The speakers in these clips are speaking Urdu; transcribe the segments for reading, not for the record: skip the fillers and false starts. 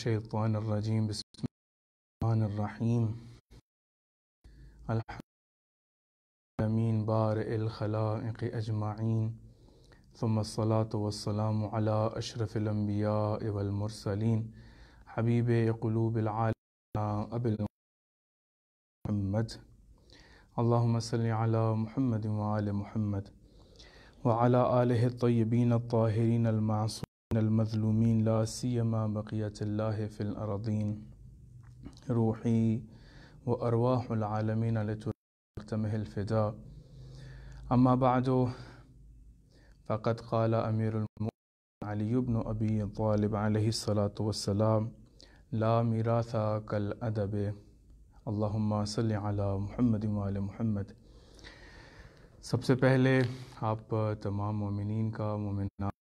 الشیطان الرجیم بسم اللہ الرحمن الرحیم الحمد بارئ الخلائق اجمعین ثم الصلاة والسلام علی اشرف الانبیاء والمرسلین حبیب قلوب العالمین ابی محمد اللہم صلی علی محمد وآل محمد وعلى آلہ الطیبین الطاہرین المعصومین المظلومین لا سیما بقیت اللہ فی الارضین روحی و ارواح العالمین لترتمہ الفداء اما بعد فقد قال امیر المؤمنین علی بن ابی طالب علیہ الصلاة والسلام لا میراث کالادب اللہم صلی علی محمد وآل محمد۔ سب سے پہلے آپ تمام مومنین کا مومنات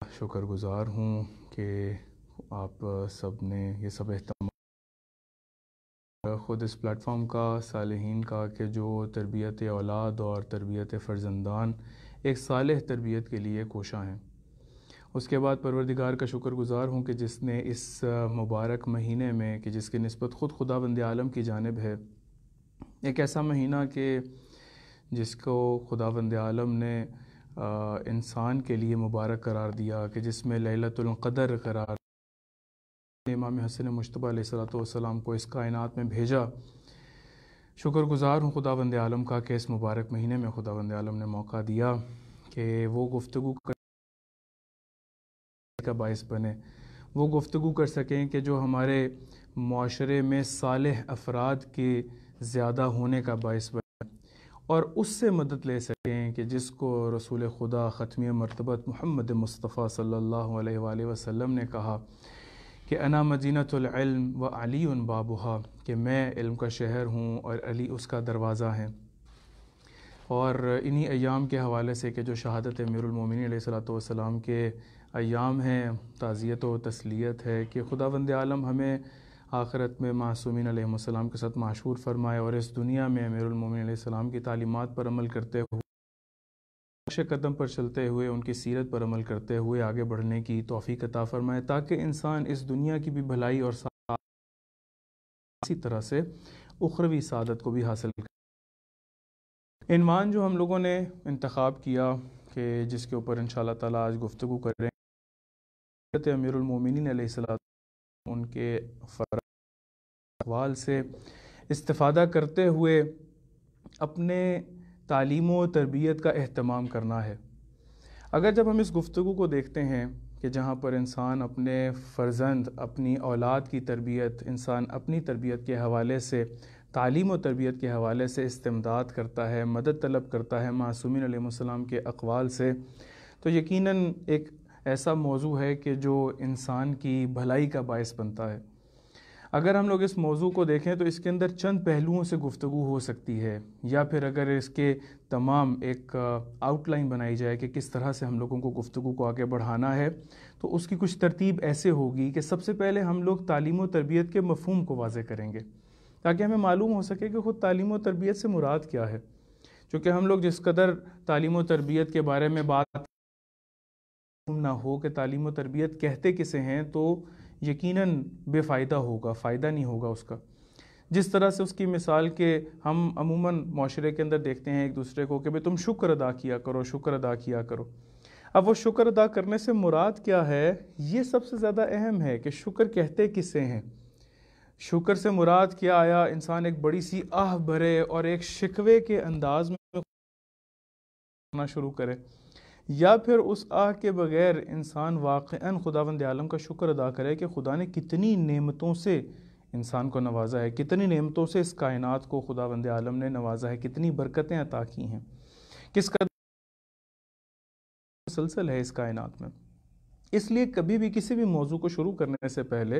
شکر گزار ہوں کہ آپ سب نے یہ سب اہتمام خود اس پلیٹ فارم کا، صالحین کا، کہ جو تربیت اولاد اور تربیت فرزندان ایک صالح تربیت کے لیے کوشاں ہیں۔ اس کے بعد پروردگار کا شکر گزار ہوں کہ جس نے اس مبارک مہینے میں، کہ جس کی نسبت خود خداوند عالم کی جانب ہے، ایک ایسا مہینہ کہ جس کو خداوند عالم نے انسان کے لیے مبارک قرار دیا، کہ جس میں لیلۃ القدر قرار امام حسن مجتبی علیہ الصلوۃ والسلام کو اس کائنات میں بھیجا۔ شکر گزار ہوں خداوند عالم کا کہ اس مبارک مہینے میں خداوند عالم نے موقع دیا کہ وہ گفتگو کا باعث بنے، وہ گفتگو کر سکیں کہ جو ہمارے معاشرے میں صالح افراد کے زیادہ ہونے کا باعث بنے، اور اس سے مدد لے سکیں کہ جس کو رسول خدا ختمی مرتبت محمد مصطفیٰ صلی اللہ علیہ وآلہ وسلم نے کہا کہ انا مدینۃ العلم و علی بابہا، کہ میں علم کا شہر ہوں اور علی اس کا دروازہ ہے۔ اور انہی ایام کے حوالے سے کہ جو شہادت امیر المومنین علیہ الصلوۃ والسلام کے ایام ہیں، تعزیت و تسلیت ہے کہ خداوند عالم ہمیں آخرت میں معصومین علیہ السلام کے ساتھ معشور فرمائے، اور اس دنیا میں امیر المومنین علیہ السلام کی تعلیمات پر عمل کرتے ہوئے، نقش قدم پر چلتے ہوئے، ان کی سیرت پر عمل کرتے ہوئے آگے بڑھنے کی توفیق عطا فرمائے، تاکہ انسان اس دنیا کی بھی بھلائی اور سعادت، اسی طرح سے اخروی سعادت کو بھی حاصل کرے۔ عنوان جو ہم لوگوں نے انتخاب کیا کہ جس کے اوپر انشاءاللہ تعالیٰ آج گفتگو کر رہے ہیں، امیر المومنین علیہ السلام، ان کے اقوال سے استفادہ کرتے ہوئے اپنے تعلیم و تربیت کا اہتمام کرنا ہے۔ اگر جب ہم اس گفتگو کو دیکھتے ہیں کہ جہاں پر انسان اپنے فرزند، اپنی اولاد کی تربیت، انسان اپنی تربیت کے حوالے سے، تعلیم و تربیت کے حوالے سے استمداد کرتا ہے، مدد طلب کرتا ہے معصومین علیہ السلام کے اقوال سے، تو یقیناً ایک ایسا موضوع ہے کہ جو انسان کی بھلائی کا باعث بنتا ہے۔ اگر ہم لوگ اس موضوع کو دیکھیں تو اس کے اندر چند پہلوؤں سے گفتگو ہو سکتی ہے، یا پھر اگر اس کے تمام ایک آؤٹ لائن بنائی جائے کہ کس طرح سے ہم لوگوں کو گفتگو کو آگے بڑھانا ہے، تو اس کی کچھ ترتیب ایسے ہوگی کہ سب سے پہلے ہم لوگ تعلیم و تربیت کے مفہوم کو واضح کریں گے، تاکہ ہمیں معلوم ہو سکے کہ خود تعلیم و تربیت سے مراد کیا ہے۔ چونکہ ہم لوگ جس قدر تعلیم و تربیت کے بارے میں بات نہ ہو کہ تعلیم و تربیت کہتے کسے ہیں، تو یقیناً بے فائدہ ہوگا، فائدہ نہیں ہوگا اس کا۔ جس طرح سے اس کی مثال کہ ہم عموماً معاشرے کے اندر دیکھتے ہیں ایک دوسرے کو کہ بھئی تم شکر ادا کیا کرو، شکر ادا کیا کرو۔ اب وہ شکر ادا کرنے سے مراد کیا ہے، یہ سب سے زیادہ اہم ہے کہ شکر کہتے کسے ہیں۔ شکر سے مراد کیا؟ آیا انسان ایک بڑی سی آہ بھرے اور ایک شکوے کے انداز میں کرنا شروع کرے، یا پھر اس آہ کے بغیر انسان واقعاً خداوند عالم کا شکر ادا کرے کہ خدا نے کتنی نعمتوں سے انسان کو نوازا ہے، کتنی نعمتوں سے اس کائنات کو خداوند عالم نے نوازا ہے، کتنی برکتیں عطا کی ہیں، کس قدر مسلسل ہے اس کائنات میں۔ اس لیے کبھی بھی کسی بھی موضوع کو شروع کرنے سے پہلے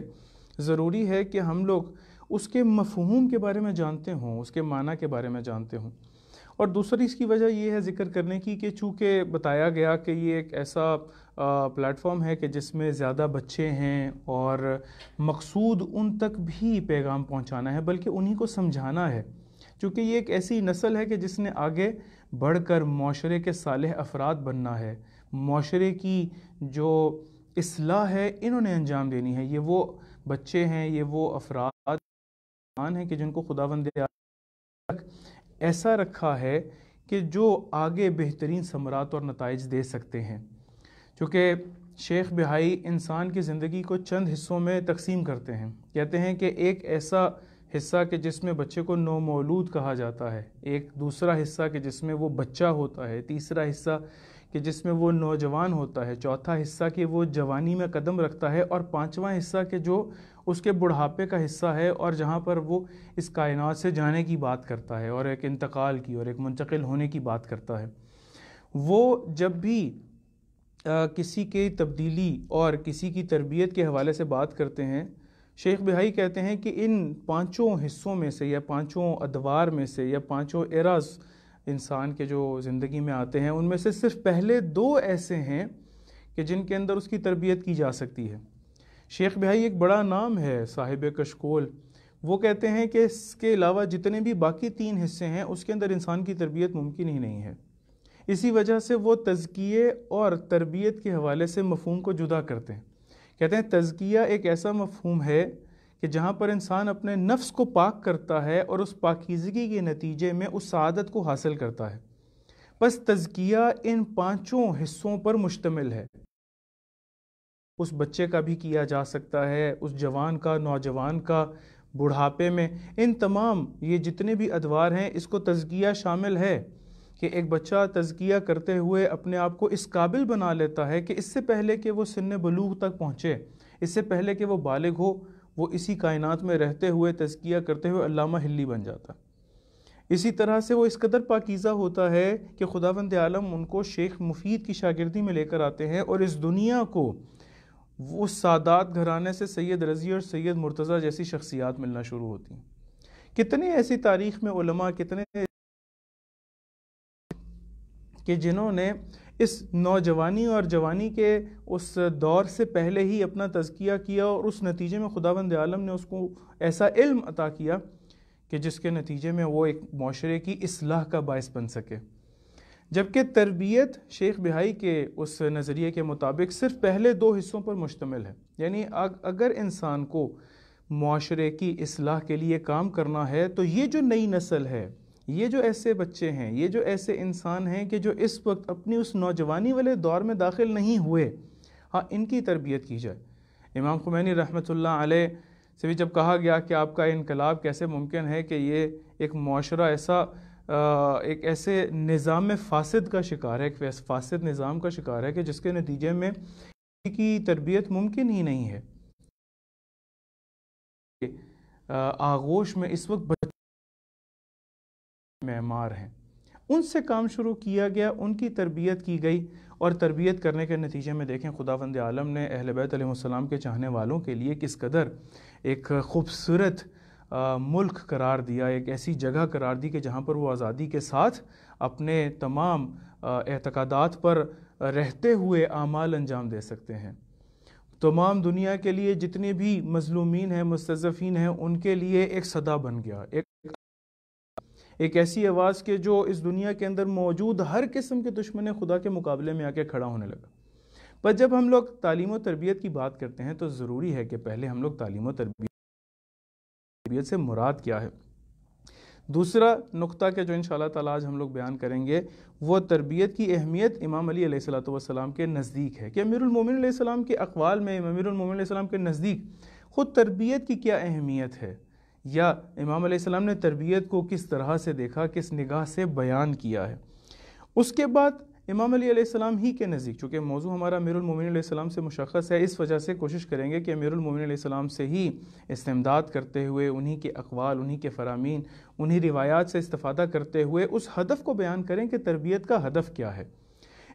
ضروری ہے کہ ہم لوگ اس کے مفہوم کے بارے میں جانتے ہوں، اس کے معنی کے بارے میں جانتے ہوں۔ اور دوسری اس کی وجہ یہ ہے ذکر کرنے کی کہ چونکہ بتایا گیا کہ یہ ایک ایسا پلیٹ فارم ہے کہ جس میں زیادہ بچے ہیں، اور مقصود ان تک بھی پیغام پہنچانا ہے، بلکہ انہی کو سمجھانا ہے، چونکہ یہ ایک ایسی نسل ہے کہ جس نے آگے بڑھ کر معاشرے کے صالح افراد بننا ہے، معاشرے کی جو اصلاح ہے انہوں نے انجام دینی ہے۔ یہ وہ بچے ہیں یہ وہ افراد ہیں کہ جن کو خداوند ایسا رکھا ہے کہ جو آگے بہترین ثمرات اور نتائج دے سکتے ہیں. چونکہ شیخ بہائی انسان کی زندگی کو چند حصوں میں تقسیم کرتے ہیں. کہتے ہیں کہ ایک ایسا حصہ کہ جس میں بچے کو نومولود کہا جاتا ہے، ایک دوسرا حصہ کہ جس میں وہ بچہ ہوتا ہے، تیسرا حصہ کہ جس میں وہ نوجوان ہوتا ہے، چوتھا حصہ کہ وہ جوانی میں قدم رکھتا ہے، اور پانچواں حصہ کہ جو اس کے بڑھاپے کا حصہ ہے اور جہاں پر وہ اس کائنات سے جانے کی بات کرتا ہے اور ایک انتقال کی اور ایک منتقل ہونے کی بات کرتا ہے. وہ جب بھی کسی کی تبدیلی اور کسی کی تربیت کے حوالے سے بات کرتے ہیں، شیخ بہائی کہتے ہیں کہ ان پانچوں حصوں میں سے یا پانچوں ادوار میں سے یا پانچوں ایراز انسان کے جو زندگی میں آتے ہیں، ان میں سے صرف پہلے دو ایسے ہیں کہ جن کے اندر اس کی تربیت کی جا سکتی ہے. شیخ بہائی ایک بڑا نام ہے، صاحب کشکول. وہ کہتے ہیں کہ اس کے علاوہ جتنے بھی باقی تین حصے ہیں اس کے اندر انسان کی تربیت ممکن ہی نہیں ہے. اسی وجہ سے وہ تزکیے اور تربیت کے حوالے سے مفہوم کو جدا کرتے ہیں. کہتے ہیں تزکیہ ایک ایسا مفہوم ہے کہ جہاں پر انسان اپنے نفس کو پاک کرتا ہے اور اس پاکیزگی کے نتیجے میں اس سعادت کو حاصل کرتا ہے. بس تزکیہ ان پانچوں حصوں پر مشتمل ہے. اس بچے کا بھی کیا جا سکتا ہے، اس جوان کا، نوجوان کا، بڑھاپے میں، ان تمام یہ جتنے بھی ادوار ہیں اس کو تزکیہ شامل ہے کہ ایک بچہ تزکیہ کرتے ہوئے اپنے آپ کو اس قابل بنا لیتا ہے کہ اس سے پہلے کہ وہ سن بلوغ تک پہنچے، اس سے پہلے کہ وہ بالغ ہو، وہ اسی کائنات میں رہتے ہوئے تزکیہ کرتے ہوئے علامہ حلی بن جاتا. اسی طرح سے وہ اس قدر پاکیزہ ہوتا ہے کہ خداوند عالم ان کو شیخ مفید کی شاگردی میں لے کر آتے ہیں اور اس دنیا کو وہ سادات گھرانے سے سید رضی اور سید مرتضیٰ جیسی شخصیات ملنا شروع ہوتی ہیں. کتنے ایسی تاریخ میں علماء کتنے کہ جنہوں نے اس نوجوانی اور جوانی کے اس دور سے پہلے ہی اپنا تزکیہ کیا اور اس نتیجے میں خداوند عالم نے اس کو ایسا علم عطا کیا کہ جس کے نتیجے میں وہ ایک معاشرے کی اصلاح کا باعث بن سکے. جبکہ تربیت شیخ بہائی کے اس نظریے کے مطابق صرف پہلے دو حصوں پر مشتمل ہے. یعنی اگر انسان کو معاشرے کی اصلاح کے لیے کام کرنا ہے تو یہ جو نئی نسل ہے، یہ جو ایسے بچے ہیں، یہ جو ایسے انسان ہیں کہ جو اس وقت اپنی اس نوجوانی والے دور میں داخل نہیں ہوئے، ہاں ان کی تربیت کی جائے. امام خمینی رحمۃ اللہ علیہ سے بھی جب کہا گیا کہ آپ کا انقلاب کیسے ممکن ہے کہ یہ ایک معاشرہ ایک ایسے نظام فاسد کا شکار ہے، ایک فاسد نظام کا شکار ہے کہ جس کے نتیجے میں کی تربیت ممکن ہی نہیں ہے. آغوش میں اس وقت معمار ہیں، ان سے کام شروع کیا گیا، ان کی تربیت کی گئی، اور تربیت کرنے کے نتیجے میں دیکھیں خداوند عالم نے اہل بیت علیہ السلام کے چاہنے والوں کے لیے کس قدر ایک خوبصورت ملک قرار دیا، ایک ایسی جگہ قرار دی کہ جہاں پر وہ آزادی کے ساتھ اپنے تمام اعتقادات پر رہتے ہوئے اعمال انجام دے سکتے ہیں. تمام دنیا کے لیے جتنے بھی مظلومین ہیں، مستضعفین ہیں، ان کے لیے ایک صدا بن گیا، ایک ایسی آواز کہ جو اس دنیا کے اندر موجود ہر قسم کے دشمن خدا کے مقابلے میں آ کے کھڑا ہونے لگا. پر جب ہم لوگ تعلیم و تربیت کی بات کرتے ہیں تو ضروری ہے کہ پہلے ہم لوگ تعلیم و تربیت سے مراد کیا ہے. دوسرا نقطہ کہ جو انشاءاللہ تعالی آج ہم لوگ بیان کریں گے وہ تربیت کی اہمیت امام علی علیہ السلام کے نزدیک ہے کہ امیر المومنین علیہ السلام کے اقوال میں امیر المومنین علیہ السلام کے نزدیک خود تربیت کی کیا اہمیت ہے، یا امام علیہ السلام نے تربیت کو کس طرح سے دیکھا، کس نگاہ سے بیان کیا ہے. اس کے بعد امام علی علیہ السلام ہی کے نزدیک، چونکہ موضوع ہمارا امیر المومنین علیہ السلام سے مشخص ہے، اس وجہ سے کوشش کریں گے کہ امیر المومنین علیہ السلام سے ہی استمداد کرتے ہوئے انہی کے اقوال، انہی کے فرامین، انہی روایات سے استفادہ کرتے ہوئے اس ہدف کو بیان کریں کہ تربیت کا ہدف کیا ہے.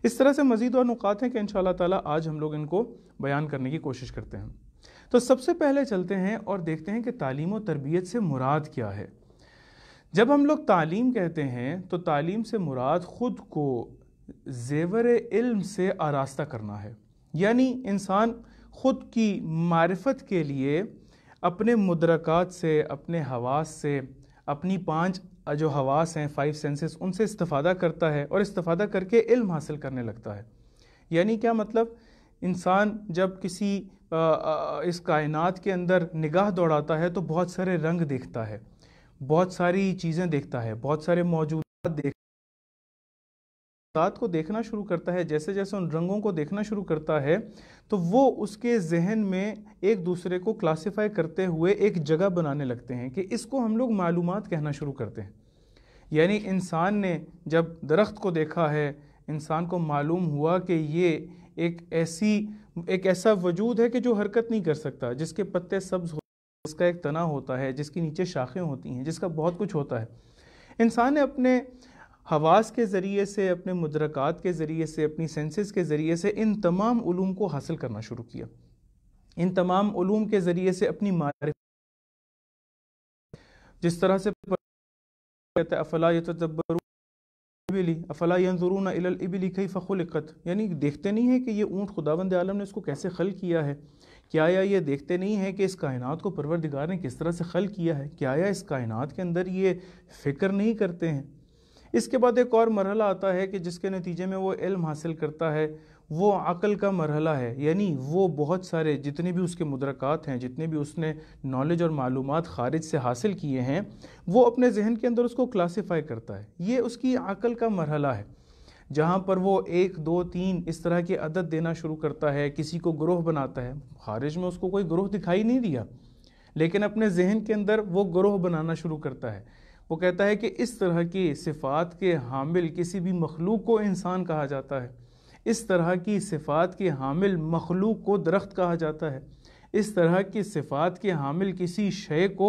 اس طرح سے مزید اور نقاط ہیں کہ انشاءاللہ تعالی آج ہم لوگ ان کو بیان کرنے کی کوشش کرتے ہیں. تو سب سے پہلے چلتے ہیں اور دیکھتے ہیں کہ تعلیم و تربیت سے مراد کیا ہے. جب ہم لوگ تعلیم کہتے ہیں تو تعلیم سے مراد خود کو زیور علم سے آراستہ کرنا ہے. یعنی انسان خود کی معرفت کے لیے اپنے مدرکات سے، اپنے حواس سے، اپنی 5 جو حواس ہیں 5 سینسز، ان سے استفادہ کرتا ہے اور استفادہ کر کے علم حاصل کرنے لگتا ہے. یعنی کیا مطلب؟ انسان جب کسی اس کائنات کے اندر نگاہ دوڑاتا ہے تو بہت سارے رنگ دیکھتا ہے، بہت ساری چیزیں دیکھتا ہے، بہت سارے موجودات کو دیکھنا شروع کرتا ہے. جیسے جیسے ان رنگوں کو دیکھنا شروع کرتا ہے تو وہ اس کے ذہن میں ایک دوسرے کو کلاسیفائی کرتے ہوئے ایک جگہ بنانے لگتے ہیں کہ اس کو ہم لوگ معلومات کہنا شروع کرتے ہیں. یعنی انسان نے جب درخت کو دیکھا ہے، انسان کو معلوم ہوا کہ یہ ایک ایسا وجود ہے کہ جو حرکت نہیں کر سکتا، جس کے پتے سبز ہوتے ہیں، جس کا ایک تنا ہوتا ہے، جس کے نیچے شاخیں ہوتی ہیں، جس کا بہت کچھ ہوتا ہے. انسان نے اپنے حواس کے ذریعے سے، اپنے مدرکات کے ذریعے سے، اپنی سینسز کے ذریعے سے ان تمام علوم کو حاصل کرنا شروع کیا. ان تمام علوم کے ذریعے سے اپنی معرفت، جس طرح سے کہتا ہے افلا یتدبرون افلا ينظرون الى الابل كيف خلقت، یعنی دیکھتے نہیں ہیں کہ یہ اونٹ خداوند عالم نے اس کو کیسے خلق کیا ہے. کیا آیا یہ دیکھتے نہیں ہیں کہ اس کائنات کو پروردگار نے کس طرح سے خلق کیا ہے؟ کیا آیا اس کائنات کے اندر یہ فکر نہیں کرتے ہیں؟ اس کے بعد ایک اور مرحلہ آتا ہے کہ جس کے نتیجے میں وہ علم حاصل کرتا ہے، وہ عقل کا مرحلہ ہے. یعنی وہ بہت سارے جتنے بھی اس کے مدرکات ہیں، جتنے بھی اس نے نالج اور معلومات خارج سے حاصل کیے ہیں، وہ اپنے ذہن کے اندر اس کو کلاسیفائی کرتا ہے. یہ اس کی عقل کا مرحلہ ہے، جہاں پر وہ 1 2 3 اس طرح کے عدد دینا شروع کرتا ہے، کسی کو گروہ بناتا ہے. خارج میں اس کو کوئی گروہ دکھائی نہیں دیا، لیکن اپنے ذہن کے اندر وہ گروہ بنانا شروع کرتا ہے. وہ کہتا ہے کہ اس طرح کی صفات کے حامل کسی بھی مخلوق کو انسان کہا جاتا ہے، اس طرح کی صفات کے حامل مخلوق کو درخت کہا جاتا ہے، اس طرح کی صفات کے حامل کسی شے کو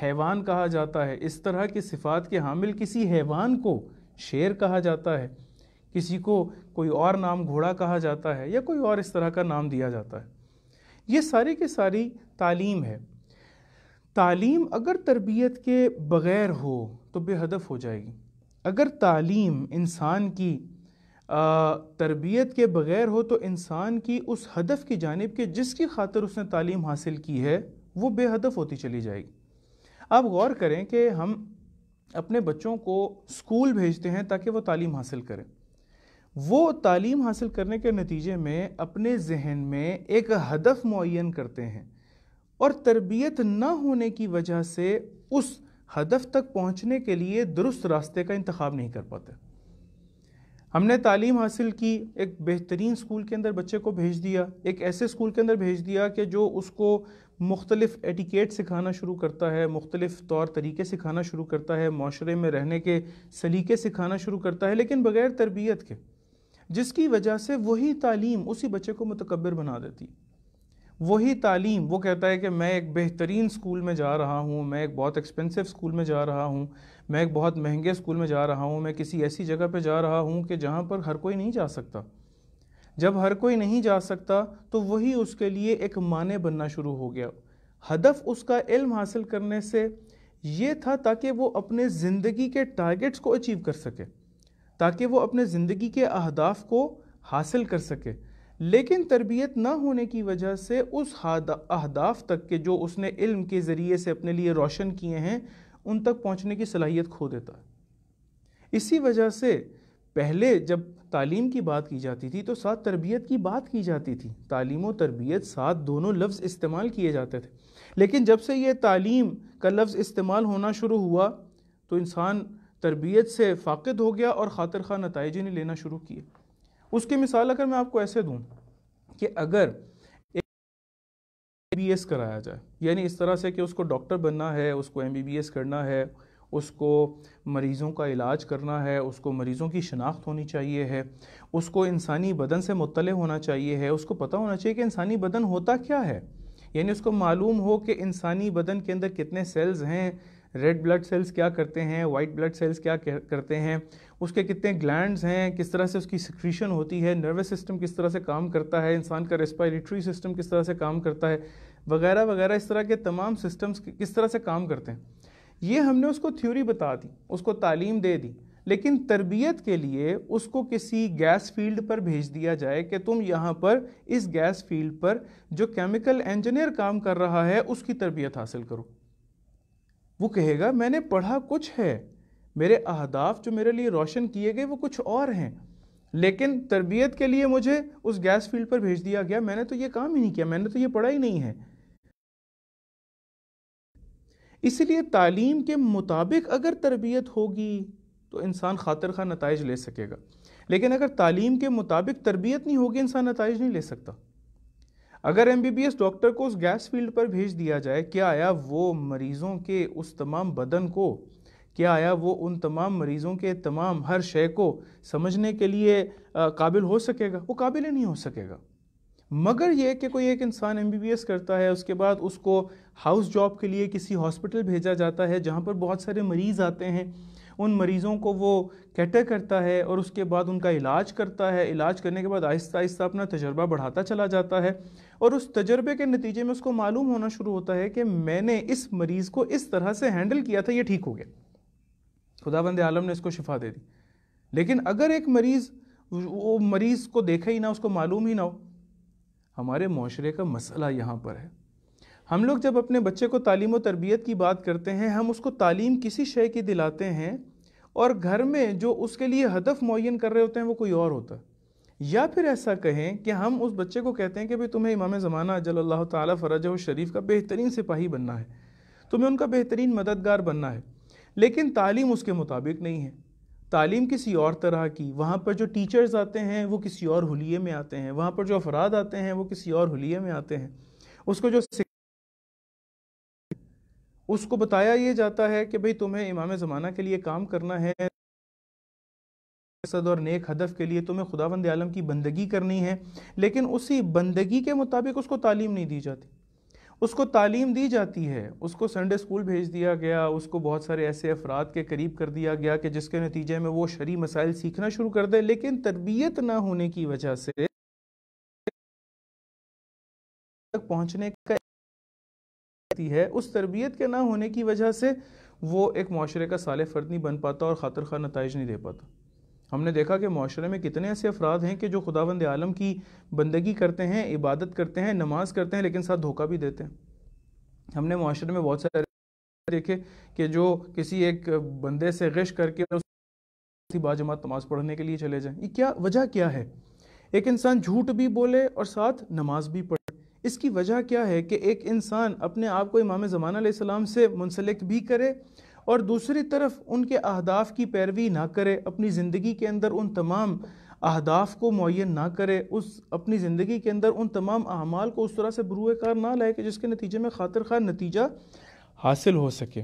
حیوان کہا جاتا ہے، اس طرح کی صفات کے حامل کسی حیوان کو شیر کہا جاتا ہے، کسی کو کوئی اور نام گھوڑا کہا جاتا ہے، یا کوئی اور اس طرح کا نام دیا جاتا ہے. یہ ساری کی ساری تعلیم ہے. تعلیم اگر تربیت کے بغیر ہو تو بے ہدف ہو جائے گی. اگر تعلیم انسان کی تربیت کے بغیر ہو تو انسان کی اس ہدف کی جانب کہ جس کی خاطر اس نے تعلیم حاصل کی ہے وہ بے ہدف ہوتی چلی جائے گی. آپ غور کریں کہ ہم اپنے بچوں کو اسکول بھیجتے ہیں تاکہ وہ تعلیم حاصل کریں. وہ تعلیم حاصل کرنے کے نتیجے میں اپنے ذہن میں ایک ہدف معین کرتے ہیں، اور تربیت نہ ہونے کی وجہ سے اس ہدف تک پہنچنے کے لیے درست راستے کا انتخاب نہیں کر پاتے. ہم نے تعلیم حاصل کی، ایک بہترین اسکول کے اندر بچے کو بھیج دیا، ایک ایسے اسکول کے اندر بھیج دیا کہ جو اس کو مختلف ایٹیکیٹ سکھانا شروع کرتا ہے، مختلف طور طریقے سکھانا شروع کرتا ہے، معاشرے میں رہنے کے سلیقے سکھانا شروع کرتا ہے، لیکن بغیر تربیت کے، جس کی وجہ سے وہی تعلیم اسی بچے کو متکبر بنا دیتی. وہی تعلیم، وہ کہتا ہے کہ میں ایک بہترین اسکول میں جا رہا ہوں، میں ایک بہت ایکسپینسو اسکول میں جا رہا ہوں، میں ایک بہت مہنگے اسکول میں جا رہا ہوں، میں کسی ایسی جگہ پہ جا رہا ہوں کہ جہاں پر ہر کوئی نہیں جا سکتا. جب ہر کوئی نہیں جا سکتا تو وہی اس کے لیے ایک معنی بننا شروع ہو گیا. ہدف اس کا علم حاصل کرنے سے یہ تھا تاکہ وہ اپنے زندگی کے ٹارگٹس کو اچیو کر سکے، تاکہ وہ اپنے زندگی کے اہداف کو حاصل کر سکے. لیکن تربیت نہ ہونے کی وجہ سے اس اہداف تک کے جو اس نے علم کے ذریعے سے اپنے لیے روشن کیے ہیں ان تک پہنچنے کی صلاحیت کھو دیتا ہے. اسی وجہ سے پہلے جب تعلیم کی بات کی جاتی تھی تو ساتھ تربیت کی بات کی جاتی تھی. تعلیم و تربیت ساتھ دونوں لفظ استعمال کیے جاتے تھے. لیکن جب سے یہ تعلیم کا لفظ استعمال ہونا شروع ہوا تو انسان تربیت سے فاقد ہو گیا اور خاطر خواہ نتائج نہیں لینا شروع کیے. اس کی مثال اگر میں آپ کو ایسے دوں کہ اگر MBBS کرایا جائے، یعنی اس طرح سے کہ اس کو ڈاکٹر بننا ہے، اس کو MBBS کرنا ہے، اس کو مریضوں کا علاج کرنا ہے، اس کو مریضوں کی شناخت ہونی چاہیے ہے، اس کو انسانی بدن سے مطلع ہونا چاہیے ہے، اس کو پتہ ہونا چاہیے کہ انسانی بدن ہوتا کیا ہے، یعنی اس کو معلوم ہو کہ انسانی بدن کے اندر کتنے سیلز ہیں، ریڈ بلڈ سیلز کیا کرتے ہیں، وائٹ بلڈ سیلز کیا کرتے ہیں، اس کے کتنے گلینڈز ہیں، کس طرح سے اس کی سیکریشن ہوتی ہے، نروس سسٹم کس طرح سے کام کرتا ہے، انسان کا ریسپائریٹری سسٹم کس طرح سے کام کرتا ہے، وغیرہ وغیرہ، اس طرح کے تمام سسٹمز کس طرح سے کام کرتے ہیں. یہ ہم نے اس کو تھیوری بتا دی، اس کو تعلیم دے دی. لیکن تربیت کے لیے اس کو کسی گیس فیلڈ پر بھیج دیا جائے کہ تم یہاں پر اس گیس فیلڈ پر جو کیمیکل انجینئر کام کر رہا ہے اس کی تربیت حاصل کرو. وہ کہے گا میں نے پڑھا کچھ ہے، میرے اہداف جو میرے لیے روشن کیے گئے وہ کچھ اور ہیں، لیکن تربیت کے لیے مجھے اس گیس فیلڈ پر بھیج دیا گیا، میں نے تو یہ کام ہی نہیں کیا، میں نے تو یہ پڑھا ہی نہیں ہے۔ اس لیے تعلیم کے مطابق اگر تربیت ہوگی تو انسان خاطر خواہ نتائج لے سکے گا، لیکن اگر تعلیم کے مطابق تربیت نہیں ہوگی انسان نتائج نہیں لے سکتا۔ اگر M B B S doctor کو اس گیس فیلڈ پر بھیج دیا جائے، کیا آیا وہ مریضوں کے اس تمام بدن کو، کیا آیا وہ ان تمام مریضوں کے تمام ہر شے کو سمجھنے کے لیے قابل ہو سکے گا؟ وہ قابل ہی نہیں ہو سکے گا۔ مگر یہ کہ کوئی ایک انسان ایم بی بی ایس کرتا ہے، اس کے بعد اس کو ہاؤس جاب کے لیے کسی ہاسپٹل بھیجا جاتا ہے جہاں پر بہت سارے مریض آتے ہیں، ان مریضوں کو وہ کیٹر کرتا ہے اور اس کے بعد ان کا علاج کرتا ہے، علاج کرنے کے بعد آہستہ آہستہ اپنا تجربہ بڑھاتا چلا جاتا ہے، اور اس تجربے کے نتیجے میں اس کو معلوم ہونا شروع ہوتا ہے کہ میں نے اس مریض کو اس طرح سے ہینڈل کیا تھا، یہ ٹھیک ہو گیا، خداوند عالم نے اس کو شفا دے دی۔ لیکن اگر ایک مریض وہ مریض کو دیکھے ہی نہ، اس کو معلوم ہی نہ ہو، ہمارے معاشرے کا مسئلہ یہاں پر ہے۔ ہم لوگ جب اپنے بچے کو تعلیم و تربیت کی بات کرتے ہیں، ہم اس کو تعلیم کسی شے کی دلاتے ہیں اور گھر میں جو اس کے لیے ہدف معین کر رہے ہوتے ہیں وہ کوئی اور ہوتا ہے۔ یا پھر ایسا کہیں کہ ہم اس بچے کو کہتے ہیں کہ بھئی تمہیں امام زمانہ اجل اللہ تعالیٰ فرجہ الشریف کا بہترین سپاہی بننا ہے، تمہیں ان کا بہترین مددگار بننا ہے، لیکن تعلیم اس کے مطابق نہیں ہے، تعلیم کسی اور طرح کی، وہاں پر جو ٹیچرز آتے ہیں وہ کسی اور حلیے میں آتے ہیں، وہاں پر جو افراد آتے ہیں وہ کسی اور حلیے میں آتے ہیں، اس کو جو اس کو بتایا یہ جاتا ہے کہ بھئی تمہیں امام زمانہ کے لیے کام کرنا ہے، مقصد اور نیک ہدف کے لیے تمہیں خداوند عالم کی بندگی کرنی ہے، لیکن اسی بندگی کے مطابق اس کو تعلیم نہیں دی جاتی۔ اس کو تعلیم دی جاتی ہے، اس کو سنڈے سکول بھیج دیا گیا، اس کو بہت سارے ایسے افراد کے قریب کر دیا گیا کہ جس کے نتیجے میں وہ شرعی مسائل سیکھنا شروع کر دے، لیکن تربیت نہ ہونے کی وجہ سے تک پہنچنے کا ہے، اس تربیت کے نہ ہونے کی وجہ سے وہ ایک معاشرے کا صالح فرد نہیں بن پاتا اور خاطر خواہ نتائج نہیں دے پاتا۔ ہم نے دیکھا کہ معاشرے میں کتنے ایسے افراد ہیں کہ جو خداوند عالم کی بندگی کرتے ہیں، عبادت کرتے ہیں، نماز کرتے ہیں، لیکن ساتھ دھوکہ بھی دیتے ہیں۔ ہم نے معاشرے میں بہت سارے دیکھے کہ جو کسی ایک بندے سے غش کر کے اسی باجماعت نماز پڑھنے کے لیے چلے جائیں۔ یہ کیا وجہ کیا ہے؟ ایک انسان جھوٹ بھی بولے اور ساتھ نماز بھی پڑھے، اس کی وجہ کیا ہے کہ ایک انسان اپنے آپ کو امام زمانہ علیہ السلام سے منسلک بھی کرے اور دوسری طرف ان کے اہداف کی پیروی نہ کرے، اپنی زندگی کے اندر ان تمام اہداف کو معین نہ کرے، اپنی زندگی کے اندر ان تمام اعمال کو اس طرح سے بروئے کار نہ لائے کہ جس کے نتیجے میں خاطر خواہ نتیجہ حاصل ہو سکے۔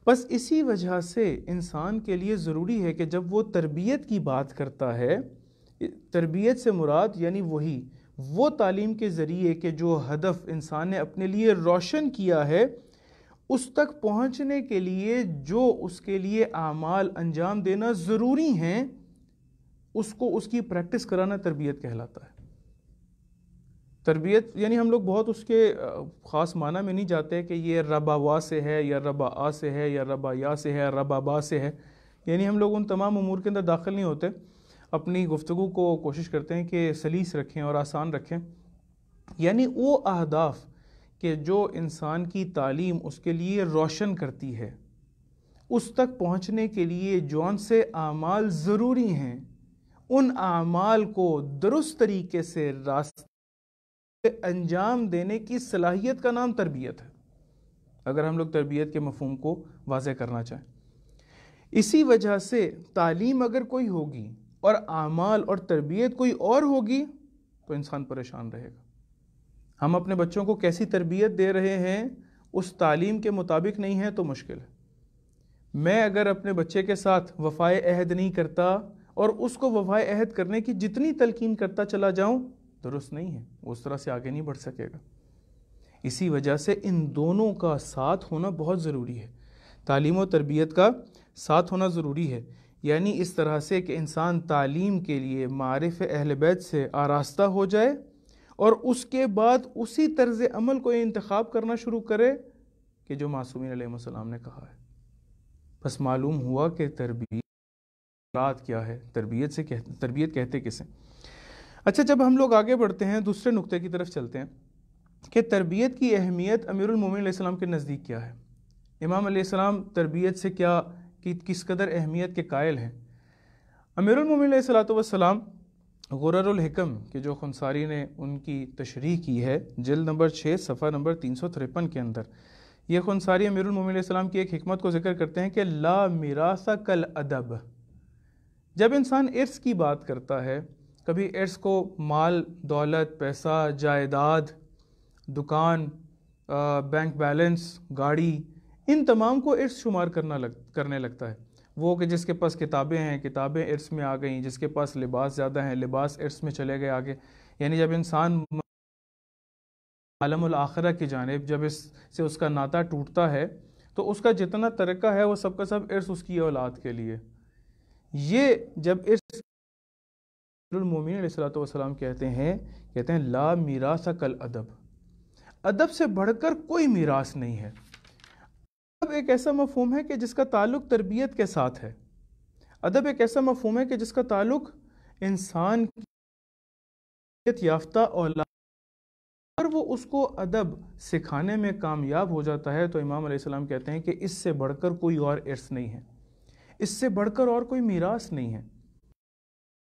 بس اسی وجہ سے انسان کے لیے ضروری ہے کہ جب وہ تربیت کی بات کرتا ہے، تربیت سے مراد یعنی وہ تعلیم کے ذریعے کہ جو ہدف انسان نے اپنے لیے روشن کیا ہے اس تک پہنچنے کے لیے جو اس کے لیے اعمال انجام دینا ضروری ہیں، اس کو اس کی پریکٹس کرانا تربیت کہلاتا ہے۔ تربیت یعنی ہم لوگ بہت اس کے خاص معنی میں نہیں جاتے کہ یہ ربا وا سے ہے یا ربا آ سے ہے یا ربا یا سے ہے ربا با سے ہے، یعنی ہم لوگ ان تمام امور کے اندر داخل نہیں ہوتے، اپنی گفتگو کو کوشش کرتے ہیں کہ سلیس رکھیں اور آسان رکھیں۔ یعنی وہ اہداف کہ جو انسان کی تعلیم اس کے لیے روشن کرتی ہے، اس تک پہنچنے کے لیے جون سے اعمال ضروری ہیں، ان اعمال کو درست طریقے سے راستہ انجام دینے کی صلاحیت کا نام تربیت ہے، اگر ہم لوگ تربیت کے مفہوم کو واضح کرنا چاہیں۔ اسی وجہ سے تعلیم اگر کوئی ہوگی اور اعمال اور تربیت کوئی اور ہوگی تو انسان پریشان رہے گا۔ ہم اپنے بچوں کو کیسی تربیت دے رہے ہیں اس تعلیم کے مطابق نہیں ہے تو مشکل ہے۔ میں اگر اپنے بچے کے ساتھ وفائے عہد نہیں کرتا اور اس کو وفائے عہد کرنے کی جتنی تلقین کرتا چلا جاؤں، درست نہیں ہے، اس طرح سے آگے نہیں بڑھ سکے گا۔ اسی وجہ سے ان دونوں کا ساتھ ہونا بہت ضروری ہے، تعلیم و تربیت کا ساتھ ہونا ضروری ہے، یعنی اس طرح سے کہ انسان تعلیم کے لیے معارف اہل بیت سے آراستہ ہو جائے اور اس کے بعد اسی طرز عمل کو انتخاب کرنا شروع کرے کہ جو معصومین علیہ السلام نے کہا ہے۔ بس معلوم ہوا کہ تربیت کیا ہے، تربیت کہتے کسے۔ اچھا، جب ہم لوگ آگے بڑھتے ہیں دوسرے نقطے کی طرف چلتے ہیں کہ تربیت کی اہمیت امیر المومنین علیہ السلام کے نزدیک کیا ہے، امام علیہ السلام تربیت سے کس قدر اہمیت کے قائل ہیں۔ امیر المومنین علیہ الصلوۃ والسلام غرر الحکم کہ جو خنساری نے ان کی تشریح کی ہے جلد نمبر 6 صفحہ نمبر 353 کے اندر، یہ خنساری امیر المومنین علیہ السلام کی ایک حکمت کو ذکر کرتے ہیں کہ لا میراث کالادب۔ جب انسان ارث کی بات کرتا ہے، کبھی ارث کو مال دولت، پیسہ، جائیداد، دکان، بینک بیلنس، گاڑی، ان تمام کو ارث شمار کرنے لگتا ہے۔ وہ کہ جس کے پاس کتابیں ہیں، کتابیں ارث میں آ گئیں، جس کے پاس لباس زیادہ ہیں، لباس ارث میں چلے گئے آگے۔ یعنی جب انسان عالم الآخرہ کی جانب جب اس سے اس کا ناطہ ٹوٹتا ہے تو اس کا جتنا ترکہ ہے وہ سب کا سب ارث اس کی اولاد کے لیے۔ یہ جب ارث المومنین علیہ الصلوۃ والسلام کہتے ہیں لا میراث کالادب، ادب سے بڑھ کر کوئی میراث نہیں ہے۔ ادب ایک ایسا مفہوم ہے کہ جس کا تعلق تربیت کے ساتھ ہے۔ ادب ایک ایسا مفہوم ہے کہ جس کا تعلق انسان کی تربیت یافتہ اولاد، اور وہ اس کو ادب سکھانے میں کامیاب ہو جاتا ہے تو امام علیہ السلام کہتے ہیں کہ اس سے بڑھ کر کوئی اور ارث نہیں ہے، اس سے بڑھ کر اور کوئی میراث نہیں ہے۔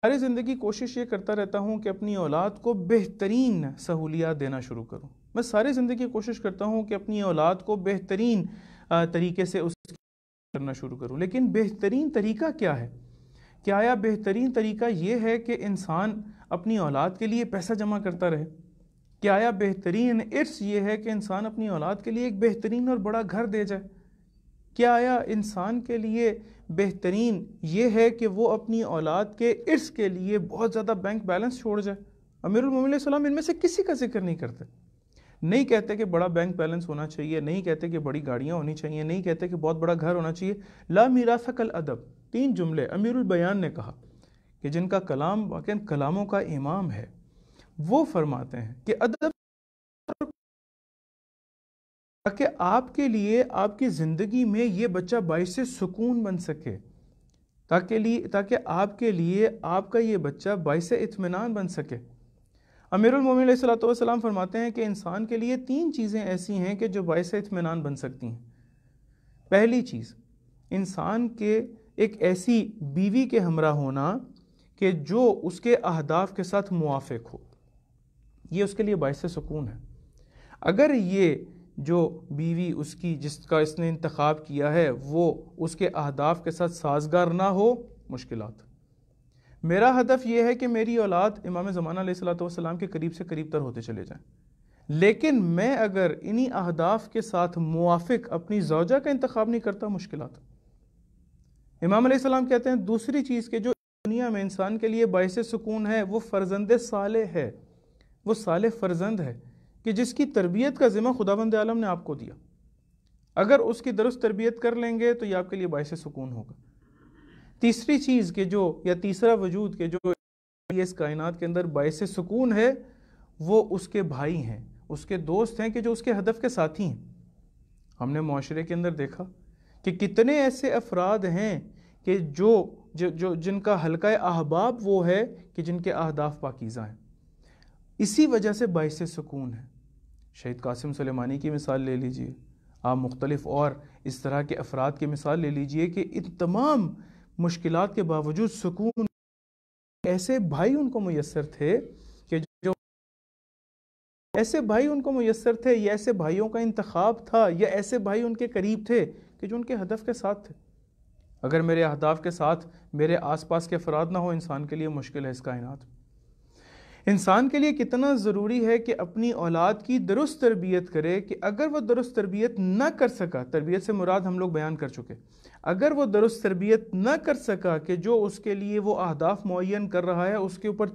ساری زندگی کوشش یہ کرتا رہتا ہوں کہ اپنی اولاد کو بہترین سہولیات دینا شروع کروں۔ میں ساری زندگی کوشش کرتا ہوں کہ اپنی اولاد کو بہترین طریقے سے اس کرنا شروع کروں، لیکن بہترین طریقہ کیا ہے؟ کیا آیا بہترین طریقہ یہ ہے کہ انسان اپنی اولاد کے لیے پیسہ جمع کرتا رہے؟ کیا آیا بہترین ارث یہ ہے کہ انسان اپنی اولاد کے لیے ایک بہترین اور بڑا گھر دے جائے؟ کیا آیا انسان کے لیے بہترین یہ ہے کہ وہ اپنی اولاد کے ارث کے لیے بہت زیادہ بینک بیلنس چھوڑ جائے؟ امیر المومنین علیہ السلام ان میں سے کسی کا ذکر نہیں کرتے۔ نہیں کہتے کہ بڑا بینک بیلنس ہونا چاہیے، نہیں کہتے کہ بڑی گاڑیاں ہونی چاہیے، نہیں کہتے کہ بہت بڑا گھر ہونا چاہیے۔ لا میراث کالادب، 3 جملے امیر البیان نے کہا کہ جن کا کلام واقعاً کلاموں کا امام ہے۔ وہ فرماتے ہیں کہ ادب تاکہ آپ کے لیے آپ کی زندگی میں یہ بچہ باعث سکون بن سکے، تاکہ آپ کے لیے آپ کا یہ بچہ باعث اطمینان بن سکے۔ امیر المومنین علیہ الصلوۃ والسلام فرماتے ہیں کہ انسان کے لیے 3 چیزیں ایسی ہیں کہ جو باعث اطمینان بن سکتی ہیں۔ پہلی چیز، انسان کے ایک ایسی بیوی کے ہمراہ ہونا کہ جو اس کے اہداف کے ساتھ موافق ہو، یہ اس کے لیے باعث سکون ہے۔ اگر یہ جو بیوی اس کی جس کا اس نے انتخاب کیا ہے وہ اس کے اہداف کے ساتھ سازگار نہ ہو، مشکلات۔ میرا ہدف یہ ہے کہ میری اولاد امام زمانہ علیہ الصلوۃ والسلام کے قریب سے قریب تر ہوتے چلے جائیں، لیکن میں اگر انہی اہداف کے ساتھ موافق اپنی زوجہ کا انتخاب نہیں کرتا، مشکلات۔ امام علیہ السلام کہتے ہیں دوسری چیز کہ جو دنیا میں انسان کے لیے باعث سکون ہے وہ فرزند صالح ہے، وہ صالح فرزند ہے کہ جس کی تربیت کا ذمہ خداوند عالم نے آپ کو دیا۔ اگر اس کی درست تربیت کر لیں گے تو یہ آپ کے لیے باعث سکون ہوگا۔ تیسری چیز کہ جو یا تیسرا وجود کہ جو اس کائنات کے اندر باعث سکون ہے وہ اس کے بھائی ہیں، اس کے دوست ہیں کہ جو اس کے ہدف کے ساتھی ہیں۔ ہم نے معاشرے کے اندر دیکھا کہ کتنے ایسے افراد ہیں کہ جن کا حلقہ احباب وہ ہے کہ جن کے اہداف پاکیزہ ہیں، اسی وجہ سے باعث سکون ہے۔ شہید قاسم سلیمانی کی مثال لے لیجئے، آپ مختلف اور اس طرح کے افراد کی مثال لے لیجئے کہ ان تمام مشکلات کے باوجود سکون، ایسے بھائی ان کو میسر تھے کہ جو ایسے بھائی ان کو میسر تھے، یا ایسے بھائیوں کا انتخاب تھا، یا ایسے بھائی ان کے قریب تھے کہ جو ان کے ہدف کے ساتھ تھے۔ اگر میرے اہداف کے ساتھ میرے آس پاس کے افراد نہ ہو، انسان کے لیے مشکل ہے اس کائنات۔ انسان کے لیے کتنا ضروری ہے کہ اپنی اولاد کی درست تربیت کرے کہ اگر وہ درست تربیت نہ کر سکا، تربیت سے مراد ہم لوگ بیان کر چکے، اگر وہ درست تربیت نہ کر سکا کہ جو اس کے لیے وہ اہداف معین کر رہا ہے اس کے اوپر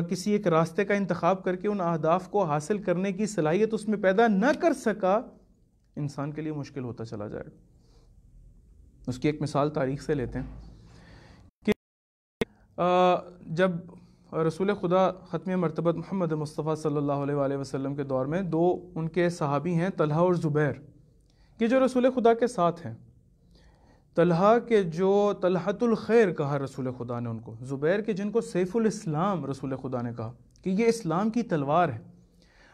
کسی ایک راستے کا انتخاب کر کے ان اہداف کو حاصل کرنے کی صلاحیت اس میں پیدا نہ کر سکا، انسان کے لیے مشکل ہوتا چلا جائے گا۔ اس کی ایک مثال تاریخ سے لیتے ہیں کہ جب رسول خدا ختم مرتبت محمد مصطفیٰ صلی اللہ علیہ وآلہ وسلم کے دور میں دو ان کے صحابی ہیں، طلحہ اور زبیر، کہ جو رسول خدا کے ساتھ ہیں۔ طلحہ کے جو طلحۃ الخیر کہا رسول خدا نے ان کو، زبیر کے جن کو سیف الاسلام رسول خدا نے کہا کہ یہ اسلام کی تلوار ہے۔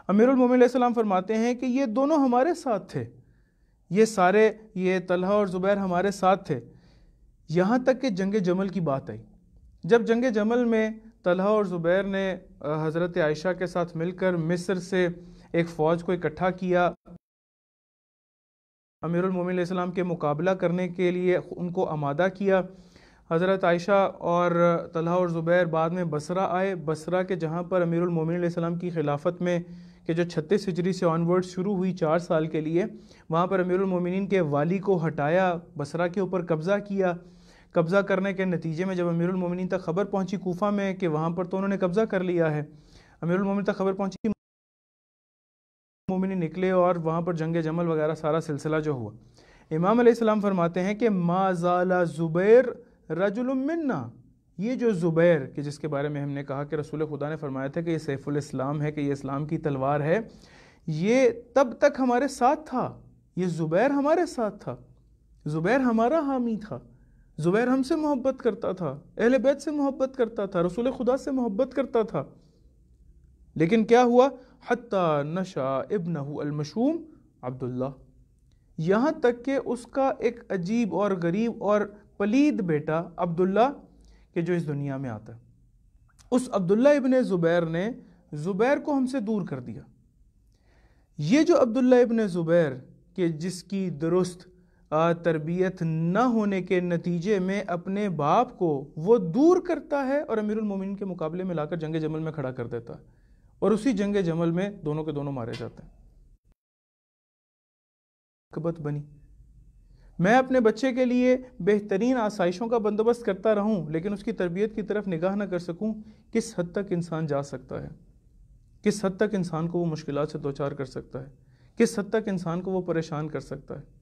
امیر المومنین علیہ السلام فرماتے ہیں کہ یہ دونوں ہمارے ساتھ تھے، یہ طلحہ اور زبیر ہمارے ساتھ تھے، یہاں تک کہ جنگ جمل کی بات آئی۔ جب جنگ جمل میں طلحہ اور زبیر نے حضرت عائشہ کے ساتھ مل کر مصر سے ایک فوج کو اکٹھا کیا، امیر المومنین علیہ السلام کے مقابلہ کرنے کے لیے ان کو آمادہ کیا، حضرت عائشہ اور طلحہ اور زبیر بعد میں بصرہ آئے، بصرہ کے جہاں پر امیر المومنین علیہ السلام کی خلافت میں کہ جو 36 ہجری سے آنورڈ شروع ہوئی 4 سال کے لیے، وہاں پر امیر المومنین کے والی کو ہٹایا، بصرہ کے اوپر قبضہ کیا۔ قبضہ کرنے کے نتیجے میں جب امیر المومنین تک خبر پہنچی کوفہ میں کہ وہاں پر تو انہوں نے قبضہ کر لیا ہے، امیر المومنین تک خبر پہنچی، مومنین نکلے اور وہاں پر جنگ جمل وغیرہ سارا سلسلہ جو ہوا۔ امام علیہ السلام فرماتے ہیں کہ ما زال زبیر رجل منا، یہ جو زبیر کہ جس کے بارے میں ہم نے کہا کہ رسول خدا نے فرمایا تھا کہ یہ سیف الاسلام ہے، کہ یہ اسلام کی تلوار ہے، یہ تب تک ہمارے ساتھ تھا، یہ زبیر ہمارے ساتھ تھا، زبیر ہمارا حامی تھا، زبیر ہم سے محبت کرتا تھا، اہل بیت سے محبت کرتا تھا، رسول خدا سے محبت کرتا تھا۔ لیکن کیا ہوا؟ حتی نشا ابنہ المشوم عبداللہ، یہاں تک کہ اس کا ایک عجیب اور غریب اور پلید بیٹا عبداللہ کہ جو اس دنیا میں آتا ہے، اس عبداللہ ابن زبیر نے زبیر کو ہم سے دور کر دیا۔ یہ جو عبداللہ ابن زبیر کہ جس کی درست تربیت نہ ہونے کے نتیجے میں اپنے باپ کو وہ دور کرتا ہے اور امیر المومنین کے مقابلے میں لا کر جنگ جمل میں کھڑا کر دیتا ہے، اور اسی جنگ جمل میں دونوں کے دونوں مارے جاتے ہیں۔ عاقبت بنی، میں اپنے بچے کے لیے بہترین آسائشوں کا بندوبست کرتا رہوں لیکن اس کی تربیت کی طرف نگاہ نہ کر سکوں، کس حد تک انسان جا سکتا ہے، کس حد تک انسان کو وہ مشکلات سے دوچار کر سکتا ہے، کس حد تک انسان کو وہ پریشان کر سکتا ہے۔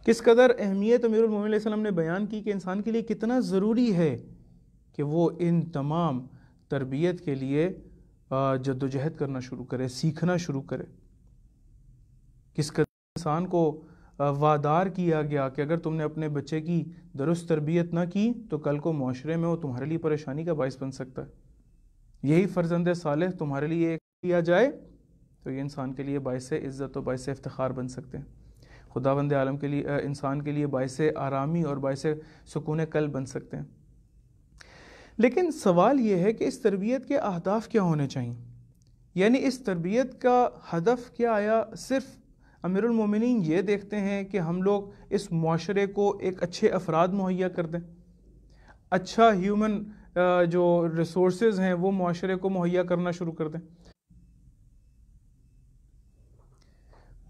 کس قدر اہمیت امیر المومنین علیہ السلام نے بیان کی کہ انسان کے لیے کتنا ضروری ہے کہ وہ ان تمام تربیت کے لیے جد و جہد کرنا شروع کرے، سیکھنا شروع کرے۔ کس قدر انسان کو وادار کیا گیا کہ اگر تم نے اپنے بچے کی درست تربیت نہ کی تو کل کو معاشرے میں وہ تمہارے لیے پریشانی کا باعث بن سکتا ہے۔ یہی فرزند صالح تمہارے لیے کیا جائے تو یہ انسان کے لیے باعث عزت و باعث افتخار بن سکتے ہیں، خداوند عالم کے لیے انسان کے لیے باعث آرامی اور باعث سکون قلب بن سکتے ہیں۔ لیکن سوال یہ ہے کہ اس تربیت کے اہداف کیا ہونے چاہیے، یعنی اس تربیت کا ہدف کیا؟ آیا صرف امیر المومنین یہ دیکھتے ہیں کہ ہم لوگ اس معاشرے کو ایک اچھے افراد مہیا کر دیں، اچھا ہیومن جو ریسورسز ہیں وہ معاشرے کو مہیا کرنا شروع کر دیں؟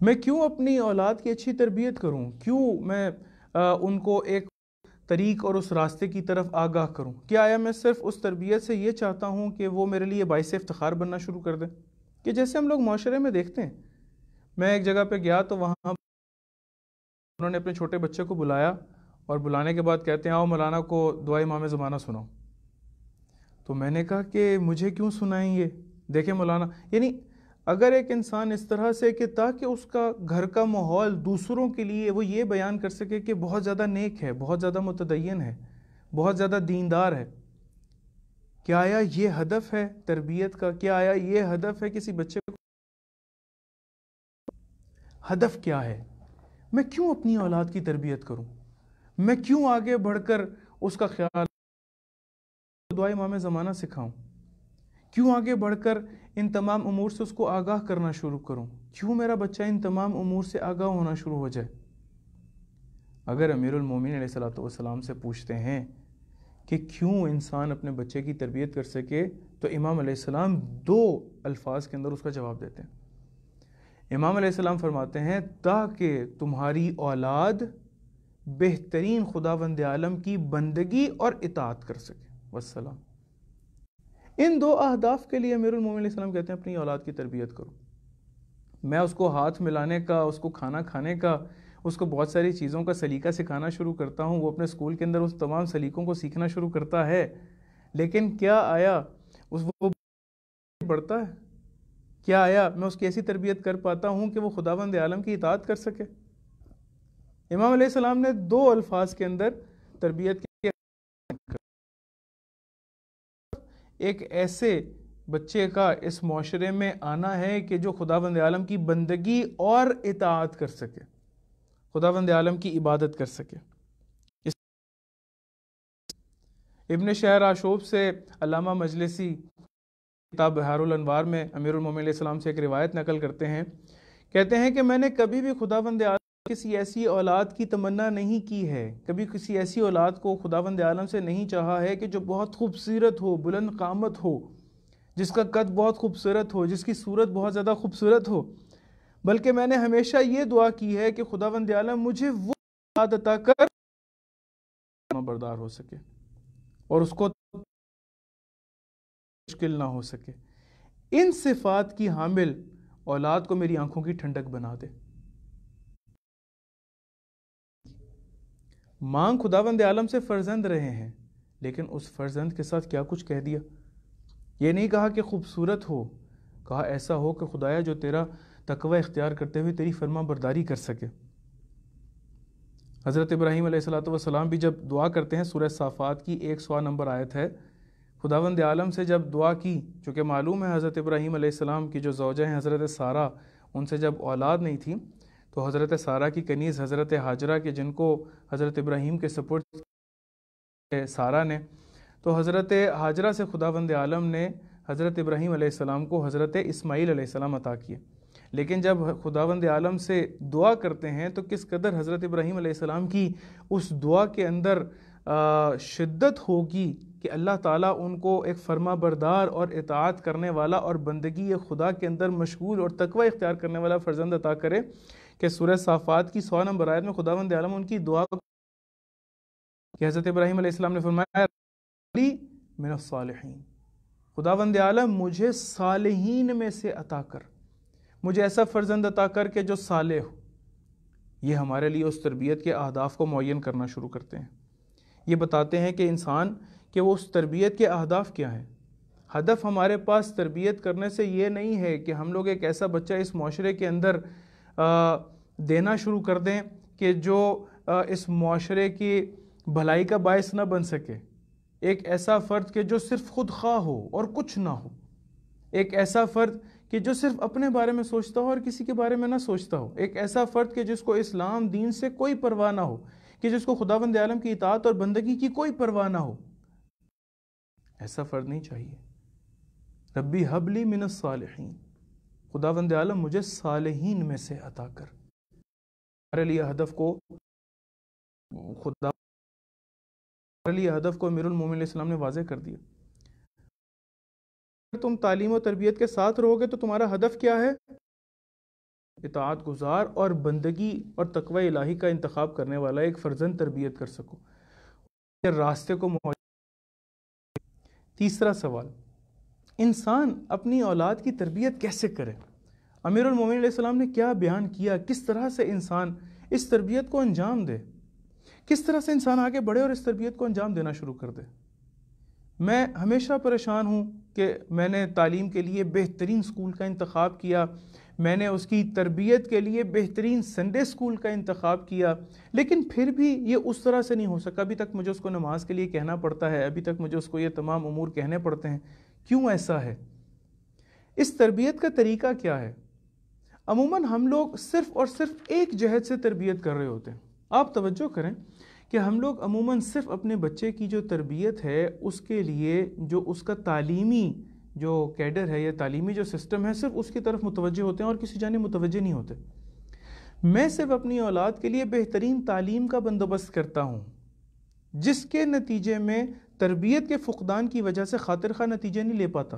میں کیوں اپنی اولاد کی اچھی تربیت کروں؟ کیوں میں ان کو ایک طریق اور اس راستے کی طرف آگاہ کروں؟ کیا آیا میں صرف اس تربیت سے یہ چاہتا ہوں کہ وہ میرے لیے باعث افتخار بننا شروع کر دیں؟ کہ جیسے ہم لوگ معاشرے میں دیکھتے ہیں، میں ایک جگہ پہ گیا تو وہاں انہوں نے اپنے چھوٹے بچے کو بلایا اور بلانے کے بعد کہتے ہیں آؤ مولانا کو دعائے امام زمانہ سناؤ۔ تو میں نے کہا کہ مجھے کیوں سنائیں یہ؟ دیکھیں مولانا، یعنی اگر ایک انسان اس طرح سے کہ تاکہ اس کا گھر کا ماحول دوسروں کے لیے وہ یہ بیان کر سکے کہ بہت زیادہ نیک ہے، بہت زیادہ متدین ہے، بہت زیادہ دیندار ہے، کیا آیا یہ ہدف ہے تربیت کا؟ کیا آیا یہ ہدف ہے کسی بچے کو؟ ہدف کیا ہے؟ میں کیوں اپنی اولاد کی تربیت کروں؟ میں کیوں آگے بڑھ کر اس کا خیال دعائے امام زمانہ سکھاؤں؟ کیوں آگے بڑھ کر ان تمام امور سے اس کو آگاہ کرنا شروع کروں؟ کیوں میرا بچہ ان تمام امور سے آگاہ ہونا شروع ہو جائے؟ اگر امیر المومنین علیہ السلام سے پوچھتے ہیں کہ کیوں انسان اپنے بچے کی تربیت کر سکے تو امام علیہ السلام 2 الفاظ کے اندر اس کا جواب دیتے ہیں۔ امام علیہ السلام فرماتے ہیں تاکہ تمہاری اولاد بہترین خداوند عالم کی بندگی اور اطاعت کر سکے، والسلام۔ ان 2 اہداف کے لیے امیر المومنین علیہ السلام کہتے ہیں اپنی اولاد کی تربیت کرو۔ میں اس کو ہاتھ ملانے کا، اس کو کھانا کھانے کا، اس کو بہت ساری چیزوں کا سلیقہ سکھانا شروع کرتا ہوں، وہ اپنے اسکول کے اندر اس تمام سلیقوں کو سیکھنا شروع کرتا ہے، لیکن کیا آیا وہ بڑھتا ہے؟ کیا آیا میں اس کی ایسی تربیت کر پاتا ہوں کہ وہ خداوند عالم کی اطاعت کر سکے؟ امام علیہ السلام نے 2 الفاظ کے اندر تربیت کی، ایک ایسے بچے کا اس معاشرے میں آنا ہے کہ جو خداوند عالم کی بندگی اور اطاعت کر سکے، خداوند عالم کی عبادت کر سکے۔ ابن شہر آشوب سے علامہ مجلسی کتاب بحار الانوار میں امیر المومنین علیہ السلام سے ایک روایت نقل کرتے ہیں، کہتے ہیں کہ میں نے کبھی بھی خداوند عالم کسی ایسی اولاد کی تمنا نہیں کی ہے، کبھی کسی ایسی اولاد کو خداوند عالم سے نہیں چاہا ہے کہ جو بہت خوبصورت ہو، بلند قامت ہو، جس کا قد بہت خوبصورت ہو، جس کی صورت بہت زیادہ خوبصورت ہو، بلکہ میں نے ہمیشہ یہ دعا کی ہے کہ خداوند عالم مجھے وہ اولاد عطا کر بردار ہو سکے اور اس کو مشکل نہ ہو سکے، ان صفات کی حامل اولاد کو میری آنکھوں کی ٹھنڈک بنا دے۔ مانگ خداوند عالم سے فرزند رہے ہیں، لیکن اس فرزند کے ساتھ کیا کچھ کہہ دیا؟ یہ نہیں کہا کہ خوبصورت ہو، کہا ایسا ہو کہ خدایا جو تیرا تقوی اختیار کرتے ہوئے تیری فرما برداری کر سکے۔ حضرت ابراہیم علیہ السلام بھی جب دعا کرتے ہیں، سورہ صافات کی 100 نمبر آیت ہے، خداوند عالم سے جب دعا کی، چونکہ معلوم ہے حضرت ابراہیم علیہ السلام کی جو زوجہ ہیں حضرت سارہ، ان سے جب اولاد نہیں تھی تو حضرت سارہ کی کنیز حضرت ہاجرہ کے جن کو حضرت ابراہیم کے سپرد سارہ نے، تو حضرت ہاجرہ سے خداوند عالم نے حضرت ابراہیم علیہ السلام کو حضرت اسماعیل علیہ السلام عطا کیے۔ لیکن جب خداوند عالم سے دعا کرتے ہیں تو کس قدر حضرت ابراہیم علیہ السلام کی اس دعا کے اندر شدت ہوگی کہ اللہ تعالیٰ ان کو ایک فرما بردار اور اطاعت کرنے والا اور بندگی خدا کے اندر مشغول اور تقوی اختیار کرنے والا فرزند عطا کرے، کہ سورہ صافات کی 100 نمبر آیت میں خداوند عالم ان کی دعا کہ حضرت ابراہیم علیہ السلام نے فرمایا علی من الصالحین، خداوند عالم مجھے صالحین میں سے عطا کر، مجھے ایسا فرزند عطا کر کہ جو صالح ہو۔ یہ ہمارے لیے اس تربیت کے اہداف کو معین کرنا شروع کرتے ہیں، یہ بتاتے ہیں کہ انسان کہ وہ اس تربیت کے اہداف کیا ہیں۔ ہدف ہمارے پاس تربیت کرنے سے یہ نہیں ہے کہ ہم لوگ ایک ایسا بچہ اس معاشرے کے اندر دینا شروع کر دیں کہ جو اس معاشرے کی بھلائی کا باعث نہ بن سکے، ایک ایسا فرد کہ جو صرف خود خواہ ہو اور کچھ نہ ہو، ایک ایسا فرد کہ جو صرف اپنے بارے میں سوچتا ہو اور کسی کے بارے میں نہ سوچتا ہو، ایک ایسا فرد کہ جس کو اسلام دین سے کوئی پرواہ نہ ہو، کہ جس کو خداوند عالم کی اطاعت اور بندگی کی کوئی پرواہ نہ ہو۔ ایسا فرد نہیں چاہیے۔ ربی حب لی من الصالحین، خداوند عالم مجھے صالحین میں سے عطا کر۔ ہمارے لیے ہدف کو امیر المومنین علیہ السلام نے واضح کر دیا۔ اگر تم تعلیم و تربیت کے ساتھ رہو گے تو تمہارا ہدف کیا ہے؟ اطاعت گزار اور بندگی اور تقوی الہی کا انتخاب کرنے والا ایک فرزند تربیت کر سکو، راستے کو تیسرا سوال، انسان اپنی اولاد کی تربیت کیسے کرے؟ امیر المومنین علیہ السلام نے کیا بیان کیا، کس طرح سے انسان اس تربیت کو انجام دے، کس طرح سے انسان آگے بڑھے اور اس تربیت کو انجام دینا شروع کر دے۔ میں ہمیشہ پریشان ہوں کہ میں نے تعلیم کے لیے بہترین سکول کا انتخاب کیا، میں نے اس کی تربیت کے لیے بہترین سنڈے سکول کا انتخاب کیا، لیکن پھر بھی یہ اس طرح سے نہیں ہو سکا۔ ابھی تک مجھے اس کو نماز کے لیے کہنا پڑتا ہے، ابھی تک مجھے اس کو یہ تمام امور کہنے پڑتے ہیں۔ کیوں ایسا ہے؟ اس تربیت کا طریقہ کیا ہے؟ عموماً ہم لوگ صرف اور صرف ایک جہت سے تربیت کر رہے ہوتے ہیں۔ آپ توجہ کریں کہ ہم لوگ عموماً صرف اپنے بچے کی جو تربیت ہے اس کے لیے جو اس کا تعلیمی جو کیڈر ہے یا تعلیمی جو سسٹم ہے صرف اس کی طرف متوجہ ہوتے ہیں اور کسی جانب متوجہ نہیں ہوتے۔ میں صرف اپنی اولاد کے لیے بہترین تعلیم کا بندوبست کرتا ہوں، جس کے نتیجے میں تربیت کے فقدان کی وجہ سے خاطر خواہ نتیجے نہیں لے پاتا۔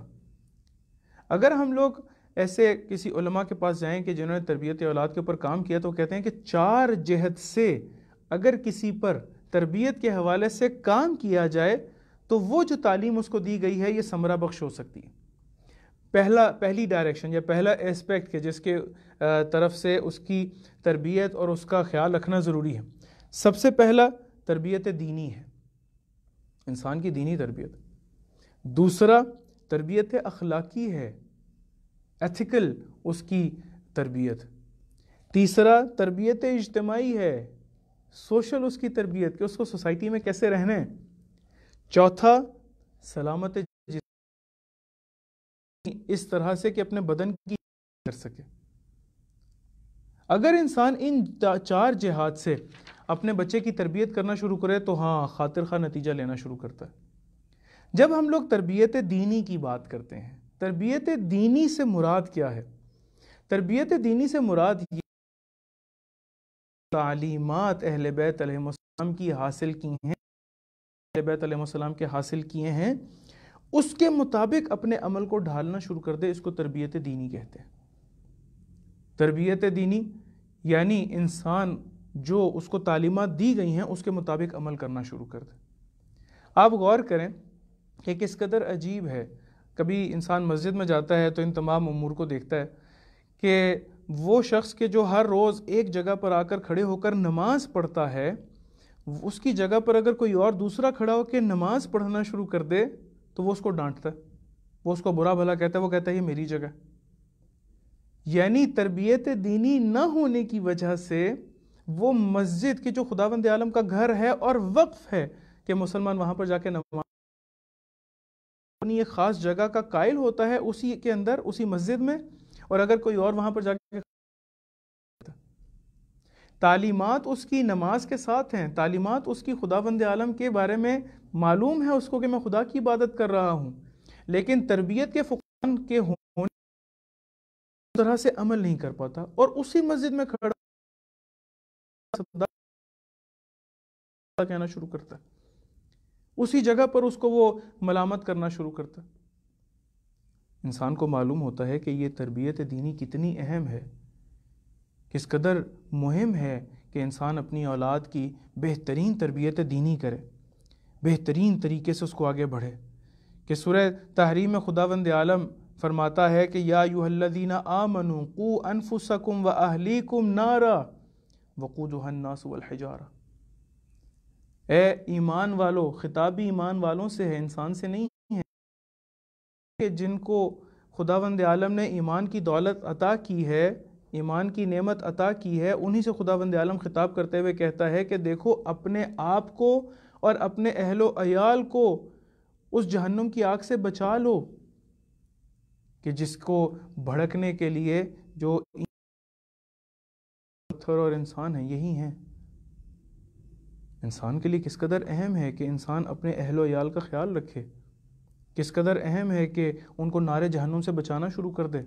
اگر ہم لوگ ایسے کسی علماء کے پاس جائیں کہ جنہوں نے تربیت اولاد کے اوپر کام کیا تو کہتے ہیں کہ 4 جہت سے اگر کسی پر تربیت کے حوالے سے کام کیا جائے تو وہ جو تعلیم اس کو دی گئی ہے یہ ثمرہ بخش ہو سکتی ہے۔ پہلی ڈائریکشن یا پہلا ایسپیکٹ کہ جس کے طرف سے اس کی تربیت اور اس کا خیال رکھنا ضروری ہے، سب سے پہلا تربیت دینی ہے، انسان کی دینی تربیت۔ دوسرا تربیت اخلاقی ہے، ایتھیکل اس کی تربیت۔ تیسرا تربیت اجتماعی ہے، سوشل اس کی تربیت کہ اس کو سوسائٹی میں کیسے رہنا ہے۔ چوتھا سلامت اس طرح سے کہ اپنے بدن کی کر سکے۔ اگر انسان ان 4 جہات سے اپنے بچے کی تربیت کرنا شروع کرے تو ہاں خاطر خواہ نتیجہ لینا شروع کرتا ہے۔ جب ہم لوگ تربیت دینی کی بات کرتے ہیں، تربیت دینی سے مراد کیا ہے؟ تربیت دینی سے مراد یہ تعلیمات اہل بیت علیہ السلام کی حاصل کی ہیں، اہل بیت علیہ السلام کے حاصل کیے ہیں، اس کے مطابق اپنے عمل کو ڈھالنا شروع کر دے، اس کو تربیت دینی کہتے ہیں۔ تربیت دینی یعنی انسان جو اس کو تعلیمات دی گئی ہیں اس کے مطابق عمل کرنا شروع کر دے۔ آپ غور کریں کہ کس قدر عجیب ہے، کبھی انسان مسجد میں جاتا ہے تو ان تمام امور کو دیکھتا ہے کہ وہ شخص کے جو ہر روز ایک جگہ پر آ کر کھڑے ہو کر نماز پڑھتا ہے، اس کی جگہ پر اگر کوئی اور دوسرا کھڑا ہو کے نماز پڑھنا شروع کر دے تو وہ اس کو ڈانٹتا ہے، وہ اس کو برا بھلا کہتا ہے، وہ کہتا ہے یہ میری جگہ۔ یعنی تربیت دینی نہ ہونے کی وجہ سے وہ مسجد کی جو خداوند عالم کا گھر ہے اور وقف ہے کہ مسلمان وہاں پر جا کے نماز اپنی ایک خاص جگہ کا قائل ہوتا ہے اسی کے اندر، اسی مسجد میں، اور اگر کوئی اور وہاں پر جا کے تعلیمات اس کی نماز کے ساتھ ہیں، تعلیمات اس کی خداوند عالم کے بارے میں معلوم ہے اس کو کہ میں خدا کی عبادت کر رہا ہوں، لیکن تربیت کے فقدان کے ہونے اس طرح سے عمل نہیں کر پاتا، اور اسی مسجد میں کھڑا کہنا شروع کرتا ہے، اسی جگہ پر اس کو وہ ملامت کرنا شروع کرتا ہے۔ انسان کو معلوم ہوتا ہے کہ یہ تربیت دینی کتنی اہم ہے، کس قدر مہم ہے کہ انسان اپنی اولاد کی بہترین تربیت دینی کرے، بہترین طریقے سے اس کو آگے بڑھے۔ کہ سورہ تحریم میں خداوند عالم فرماتا ہے کہ یا ایھا الذین آمنوا قوا انفسکم واہلیکم نارا وقودھا الناس والحجارہ، اے ایمان والو، خطاب ایمان والوں سے ہے، انسان سے نہیں ہے، کہ جن کو خداوند عالم نے ایمان کی دولت عطا کی ہے، ایمان کی نعمت عطا کی ہے، انہی سے خداوند عالم خطاب کرتے ہوئے کہتا ہے کہ دیکھو اپنے آپ کو اور اپنے اہل و عیال کو اس جہنم کی آگ سے بچا لو، کہ جس کو بھڑکنے کے لیے جو پتھر اور انسان ہیں یہی ہیں۔ انسان کے لیے کس قدر اہم ہے کہ انسان اپنے اہل و عیال کا خیال رکھے، کس قدر اہم ہے کہ ان کو نار جہنم سے بچانا شروع کر دے،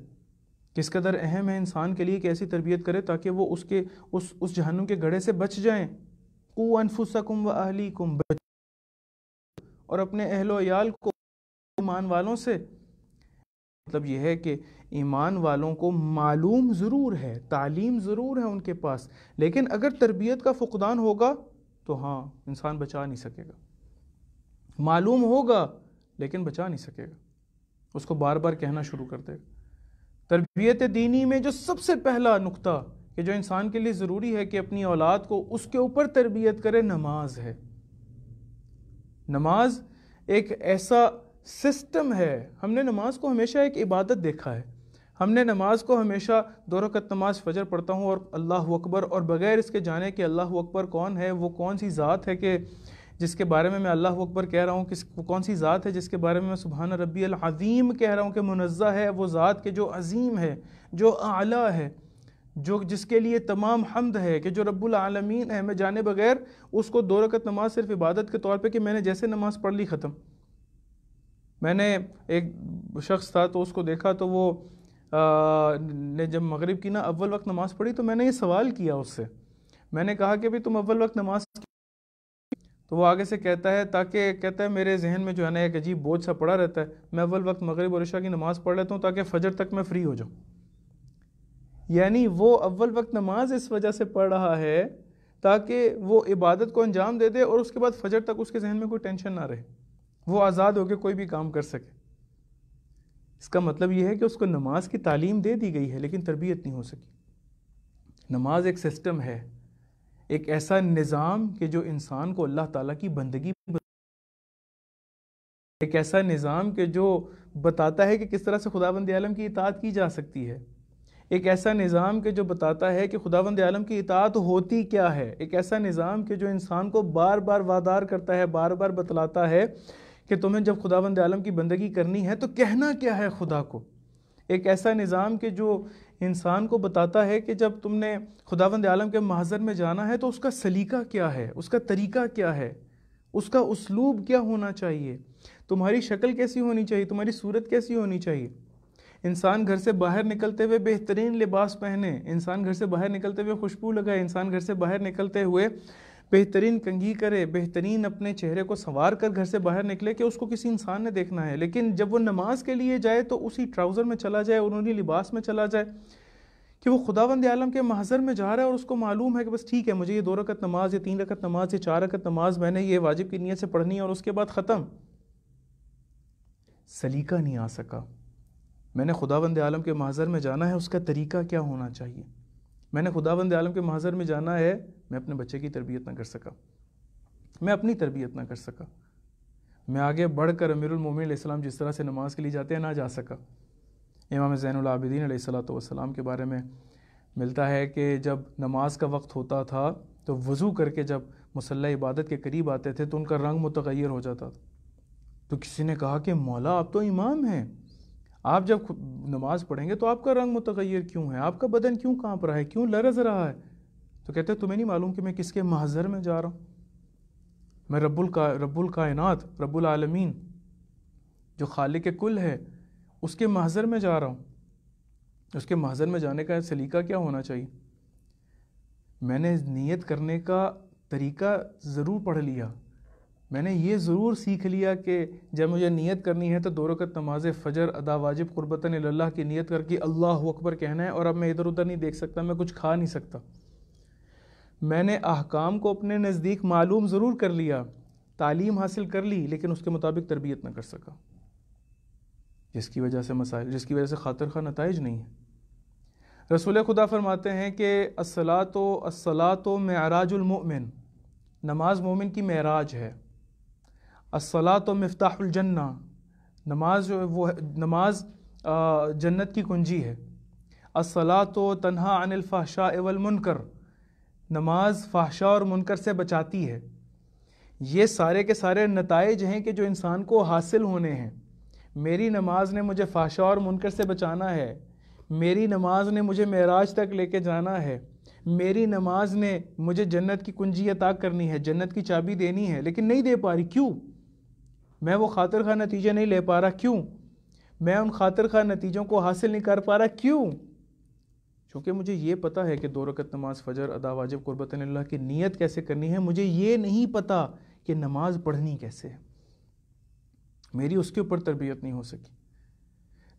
کس قدر اہم ہے انسان کے لیے کہ ایسی تربیت کرے تاکہ وہ اس جہنم کے گڑھے سے بچ جائیں۔ قوا انفسکم واہلیکم، اور اپنے اہل و عیال کو ایمان والوں سے، مطلب یہ ہے کہ ایمان والوں کو معلوم ضرور ہے، تعلیم ضرور ہے ان کے پاس، لیکن اگر تربیت کا فقدان ہوگا تو ہاں انسان بچا نہیں سکے گا۔ معلوم ہوگا لیکن بچا نہیں سکے گا، اس کو بار بار کہنا شروع کر دے گا۔ تربیت دینی میں جو سب سے پہلا نقطہ کہ جو انسان کے لیے ضروری ہے کہ اپنی اولاد کو اس کے اوپر تربیت کرے، نماز ہے۔ نماز ایک ایسا سسٹم ہے، ہم نے نماز کو ہمیشہ ایک عبادت دیکھا ہے، ہم نے نماز کو ہمیشہ 2 رکعت نماز فجر پڑھتا ہوں اور اللہ اکبر، اور بغیر اس کے جانے کہ اللہ اکبر کون ہے، وہ کون سی ذات ہے کہ جس کے بارے میں اللہ اکبر کہہ رہا ہوں، وہ کون سی ذات ہے جس کے بارے میں سبحان ربی العظیم کہہ رہا ہوں کہ منزہ ہے وہ ذات کہ جو عظیم ہے، جو اعلیٰ ہے، جس کے لیے تمام حمد ہے، کہ جو رب العالمین ہے، میں جانے بغیر اس کو 2 رکعت نماز صرف عبادت کے طور پہ کہ میں نے جیسے نماز پڑھ لی ختم۔ میں نے ایک شخص تھا تو اس کو دیکھا تو وہ نے جب مغرب کی اول وقت نماز پڑھی تو میں نے یہ سوال کیا اس سے، میں نے کہا کہ بھی تم اول وقت نماز، تو وہ آگے سے کہتا ہے میرے ذہن میں جو ہے نا ایک عجیب بوجھ سا پڑا رہتا ہے، میں اول وقت مغرب اور عشاء کی نماز پڑھ لیتا ہوں تاکہ فجر تک میں فری ہو جاؤں۔ یعنی وہ اول وقت نماز اس وجہ سے پڑھ رہا ہے تاکہ وہ عبادت کو انجام دے دے اور اس کے بعد فجر تک اس کے ذہن میں کوئی ٹینشن نہ رہے، وہ آزاد ہو کے کوئی بھی کام کر سکے۔ اس کا مطلب یہ ہے کہ اس کو نماز کی تعلیم دے دی گئی ہے لیکن تربیت نہیں ہو سکی۔ نماز ایک سسٹم ہے، ایک ایسا نظام کہ جو انسان کو اللہ تعالیٰ کی بندگی، ایک ایسا نظام کہ جو بتاتا ہے کہ کس طرح سے خداوند عالم کی اطاعت کی جا سکتی ہے، ایک ایسا نظام کہ جو بتاتا ہے کہ خداوند عالم کی اطاعت ہوتی کیا ہے، ایک ایسا نظام کہ جو انسان کو بار بار وادار کرتا ہے، بار بار بتلاتا ہے کہ تمہیں جب خداوند عالم کی بندگی کرنی ہے تو کہنا کیا ہے خدا کو، ایک ایسا نظام کہ جو انسان کو بتاتا ہے کہ جب تم نے خداوند عالم کے محضر میں جانا ہے تو اس کا سلیقہ کیا ہے، اس کا طریقہ کیا ہے، اس کا اسلوب کیا ہونا چاہیے۔ تمہاری شکل کیسی ہونی چاہیے، تمہاری صورت کیسی ہونی چاہیے. انسان گھر سے باہر نکلتے ہوئے بہترین لباس پہنے، انسان گھر سے باہر نکلتے ہوئے خوشبو لگائے، انسان گھر سے باہر نکلتے ہوئے بہترین کنگھی کرے، بہترین اپنے چہرے کو سنوار کر گھر سے باہر نکلے کہ اس کو کسی انسان نے دیکھنا ہے. لیکن جب وہ نماز کے لیے جائے تو اسی ٹراؤزر میں چلا جائے اور انہی لباس میں چلا جائے کہ وہ خداوند عالم کے محضر میں جا رہا ہے اور اس کو معلوم ہے کہ بس ٹھیک ہے، مجھے یہ 2 رکعت نماز، یہ 3 رکعت نماز، یہ 4 رکعت نماز میں نے یہ واجب کی نیت سے پڑھنی ہے اور اس کے بعد ختم. سلیقہ نہیں آ سکا. میں نے خداوند عالم کے محضر میں جانا ہے، اس کا طریقہ کیا ہونا چاہیے. میں نے خداوند عالم کے محضر میں جانا ہے، میں اپنے بچے کی تربیت نہ کر سکا، میں اپنی تربیت نہ کر سکا، میں آگے بڑھ کر امیر المومنین علیہ السلام جس طرح سے نماز کے لیے جاتے ہیں نہ جا سکا. امام زین العابدین علیہ السلام کے بارے میں ملتا ہے کہ جب نماز کا وقت ہوتا تھا تو وضو کر کے جب مصلی عبادت کے قریب آتے تھے تو ان کا رنگ متغیر ہو جاتا تھا. تو کسی نے کہا کہ مولا آپ تو امام ہیں، آپ جب نماز پڑھیں گے تو آپ کا رنگ متغیر کیوں ہے، آپ کا بدن کیوں کانپ رہا ہے، کیوں لرز رہا ہے؟ تو کہتے ہیں تمہیں نہیں معلوم کہ میں کس کے محضر میں جا رہا ہوں؟ میں رب الکائنات، رب العالمین جو خالق کل ہے اس کے محضر میں جا رہا ہوں. اس کے محضر میں جانے کا سلیقہ کیا ہونا چاہیے؟ میں نے نیت کرنے کا طریقہ ضرور پڑھ لیا، میں نے یہ ضرور سیکھ لیا کہ جب مجھے نیت کرنی ہے تو 2 رکعت نماز فجر ادا واجب قربتاً اللہ کی نیت کر کے اللہ اکبر کہنا ہے، اور اب میں ادھر ادھر نہیں دیکھ سکتا، میں کچھ کھا نہیں سکتا. میں نے احکام کو اپنے نزدیک معلوم ضرور کر لیا، تعلیم حاصل کر لی، لیکن اس کے مطابق تربیت نہ کر سکا، جس کی وجہ سے مسائل، جس کی وجہ سے خاطر خواہ نتائج نہیں ہیں. رسول خدا فرماتے ہیں کہ الصلاۃ معراج المؤمن، نماز مومن کی معراج ہے. الصلاۃ مفتاح الجنہ، نماز جنت کی کنجی ہے. الصلاۃ تنہا عن الفحشاء والمنکر، نماز فحشاء اور منکر سے بچاتی ہے. یہ سارے کے سارے نتائج ہیں کہ جو انسان کو حاصل ہونے ہیں. میری نماز نے مجھے فحشاء اور منکر سے بچانا ہے، میری نماز نے مجھے معراج تک لے کے جانا ہے، میری نماز نے مجھے جنت کی کنجی عطا کرنی ہے، جنت کی چابی دینی ہے، لیکن نہیں دے پا رہی. کیوں؟ میں وہ خاطر خواہ نتیجے نہیں لے پا رہا. کیوں؟ میں ان خاطر خواہ نتیجوں کو حاصل نہیں کر پا رہا. کیوں؟ چونکہ مجھے یہ پتا ہے کہ 2 رکعت نماز فجر ادا واجب قربتاً اللہ کی نیت کیسے کرنی ہے، مجھے یہ نہیں پتا کہ نماز پڑھنی کیسے ہے. میری اس کے اوپر تربیت نہیں ہو سکی.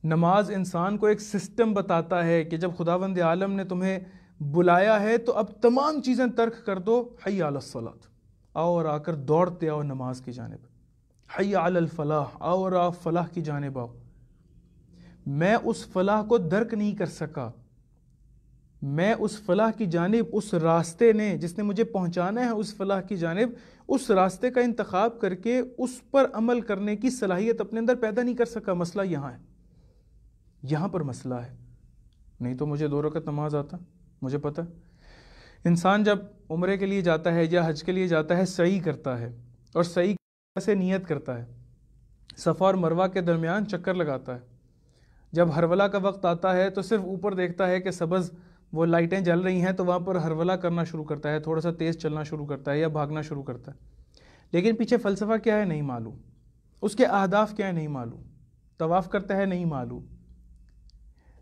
نماز انسان کو ایک سسٹم بتاتا ہے کہ جب خداوند عالم نے تمہیں بلایا ہے تو اب تمام چیزیں ترک کر دو، حی علی الصلاۃ، آؤ اور آ کر دوڑتے آؤ نماز کی جانب. حی علی الفلاح، آؤ اور آپ فلاح کی جانب آؤ. میں اس فلاح کو درک نہیں کر سکا، میں اس فلاح کی جانب، اس راستے نے جس نے مجھے پہنچانا ہے اس فلاح کی جانب، اس راستے کا انتخاب کر کے اس پر عمل کرنے کی صلاحیت اپنے اندر پیدا نہیں کر سکا. مسئلہ یہاں ہے، یہاں پر مسئلہ ہے. نہیں تو مجھے 2 رکعت نماز آتا، مجھے پتہ. انسان جب عمرے کے لیے جاتا ہے یا حج کے لیے جاتا ہے، سعی کرتا ہے، اور سعی سے نیت کرتا ہے، صفا اور مروہ کے درمیان چکر لگاتا ہے. جب ہرولہ کا وقت آتا ہے تو صرف اوپر دیکھتا ہے کہ سبز وہ لائٹیں جل رہی ہیں تو وہاں پر ہرولہ کرنا شروع کرتا ہے، تھوڑا سا تیز چلنا شروع کرتا ہے یا بھاگنا شروع کرتا ہے. لیکن پیچھے فلسفہ کیا ہے نہیں معلوم، اس کے اہداف کیا ہے نہیں معلوم، طواف کرتا ہے نہیں معلوم،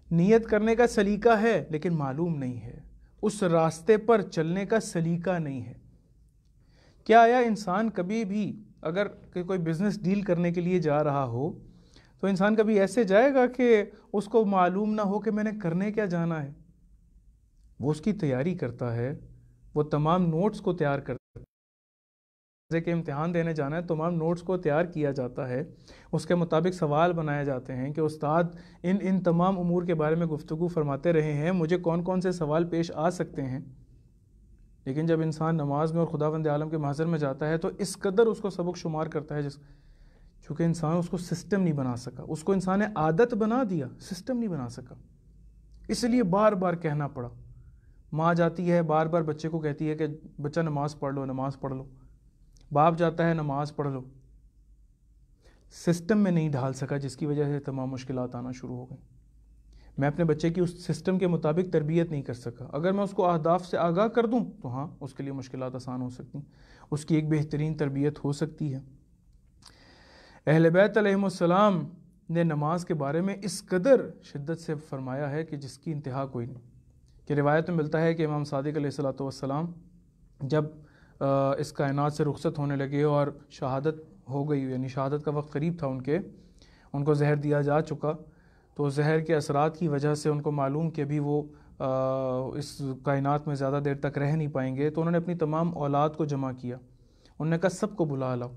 نیت کرنے کا سلیقہ ہے لیکن معلوم نہیں ہے، اس راستے پر چلنے کا سلیقہ نہیں ہے. کیا آیا انسان کبھی بھی اگر کوئی بزنس ڈیل کرنے کے لیے جا رہا ہو تو انسان کبھی ایسے جائے گا کہ اس کو معلوم نہ ہو کہ میں نے کرنے کیا جانا ہے؟ وہ اس کی تیاری کرتا ہے، وہ تمام نوٹس کو تیار کرتا ہے. جیسے کہ امتحان دینے جانا ہے، تمام نوٹس کو تیار کیا جاتا ہے، اس کے مطابق سوال بنائے جاتے ہیں کہ استاد ان تمام امور کے بارے میں گفتگو فرماتے رہے ہیں، مجھے کون کون سے سوال پیش آ سکتے ہیں. لیکن جب انسان نماز میں اور خداوند عالم کے محضر میں جاتا ہے تو اس قدر اس کو سبق شمار کرتا ہے چونکہ انسان اس کو سسٹم نہیں بنا سکا، اس کو انسان نے عادت بنا دیا، سسٹم نہیں بنا سکا. اس لیے بار بار کہنا پڑا. ماں جاتی ہے بار بار بچے کو کہتی ہے کہ بچہ نماز پڑھ لو، نماز پڑھ لو. باپ جاتا ہے نماز پڑھ لو. سسٹم میں نہیں ڈھال سکا، جس کی وجہ سے تمام مشکلات آنا شروع ہو گئیں. میں اپنے بچے کی اس سسٹم کے مطابق تربیت نہیں کر سکا. اگر میں اس کو اہداف سے آگاہ کر دوں تو ہاں اس کے لیے مشکلات آسان ہو سکتی ہیں، اس کی ایک بہترین تربیت ہو سکتی ہے. اہل بیت علیہم السلام نے نماز کے بارے میں اس قدر شدت سے فرمایا ہے کہ جس کی انتہا کوئی نہیں، کہ روایت میں ملتا ہے کہ امام صادق علیہ السلام جب اس کائنات سے رخصت ہونے لگے اور شہادت ہو گئی، یعنی شہادت کا وقت قریب تھا ان کو زہر دیا جا چکا، تو زہر کے اثرات کی وجہ سے ان کو معلوم کہ ابھی وہ اس کائنات میں زیادہ دیر تک رہ نہیں پائیں گے، تو انہوں نے اپنی تمام اولاد کو جمع کیا، انہوں نے کہا سب کو بلا لاؤ،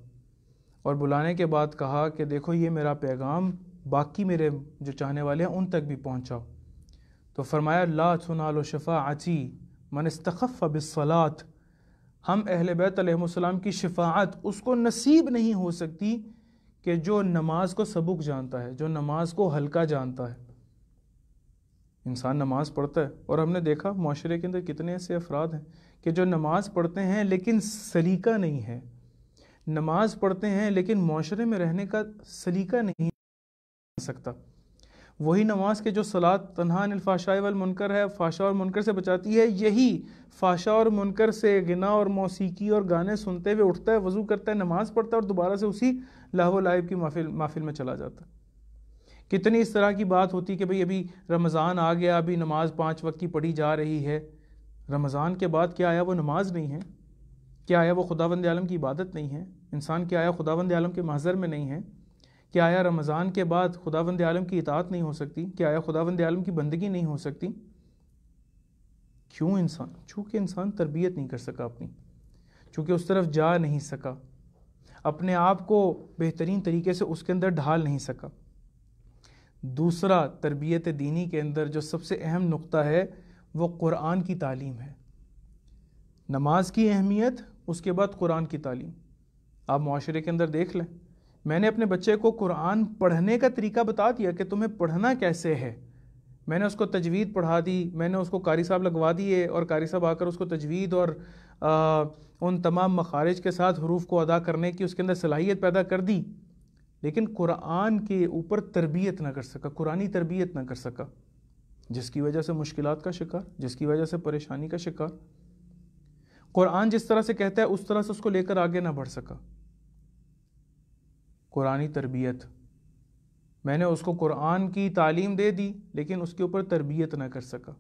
اور بلانے کے بعد کہا کہ دیکھو یہ میرا پیغام باقی میرے جو چاہنے والے ہیں ان تک بھی پہنچاؤ، تو فرمایا لا تنال شفاعتی من استخف بالصلاۃ، ہم اہل بیت علیہ السلام کی شفاعت اس کو نصیب نہیں ہو سکتی کہ جو نماز کو سبک جانتا ہے، جو نماز کو ہلکا جانتا ہے۔ انسان نماز پڑھتا ہے، اور ہم نے دیکھا معاشرے کے اندر کتنے ایسے افراد ہیں کہ جو نماز پڑھتے ہیں لیکن سلیقہ نہیں ہے، نماز پڑھتے ہیں لیکن معاشرے میں رہنے کا سلیقہ نہیں سکتا۔ وہی نماز کے جو صلاۃ تنہا عن الفحشاء والمنکر ہے، فحشاء اور منکر سے بچاتی ہے، یہی فحشاء اور منکر سے غنا اور موسیقی اور گانے سنتے ہوئے اٹھتا ہے، وضو کرتا ہے، نماز پڑھتا ہے اور دوبارہ سے اسی لہو و لعب کی محفل میں چلا جاتا ہے۔ کتنی اس طرح کی بات ہوتی کہ بھئی ابھی رمضان آ گیا، ابھی نماز 5 وقت کی پڑھی جا رہی ہے، رمضان کے بعد کیا آیا وہ نماز نہیں ہے؟ کیا آیا وہ خداوند عالم کی عبادت نہیں ہے؟ انسان کیا آیا خداوند عالم کے محضر میں نہیں ہے؟ کیا آیا رمضان کے بعد خداوند عالم کی اطاعت نہیں ہو سکتی؟ کیا آیا خداوند عالم کی بندگی نہیں ہو سکتی؟ کیوں انسان؟ چونکہ انسان تربیت نہیں کر سکا اپنی، چونکہ اس طرف جا نہیں سکا، اپنے آپ کو بہترین طریقے سے اس کے اندر ڈھال نہیں سکا۔ دوسرا تربیت دینی کے اندر جو سب سے اہم نقطہ ہے وہ قرآن کی تعلیم ہے۔ نماز کی اہمیت، اس کے بعد قرآن کی تعلیم۔ آپ معاشرے کے اندر دیکھ لیں، میں نے اپنے بچے کو قرآن پڑھنے کا طریقہ بتا دیا کہ تمہیں پڑھنا کیسے ہے، میں نے اس کو تجوید پڑھا دی، میں نے اس کو قاری صاحب لگوا دیے، اور قاری صاحب آ کر اس کو تجوید اور ان تمام مخارج کے ساتھ حروف کو ادا کرنے کی اس کے اندر صلاحیت پیدا کر دی، لیکن قرآن کے اوپر تربیت نہ کر سکا، قرآنی تربیت نہ کر سکا، جس کی وجہ سے مشکلات کا شکار، جس کی وجہ سے پریشانی کا شکار۔ قرآن جس طرح سے کہتا ہے اس طرح سے اس کو لے کر آگے نہ بڑھ سکا۔ قرآنی تربیت، میں نے اس کو قرآن کی تعلیم دے دی لیکن اس کے اوپر تربیت نہ کر سکا۔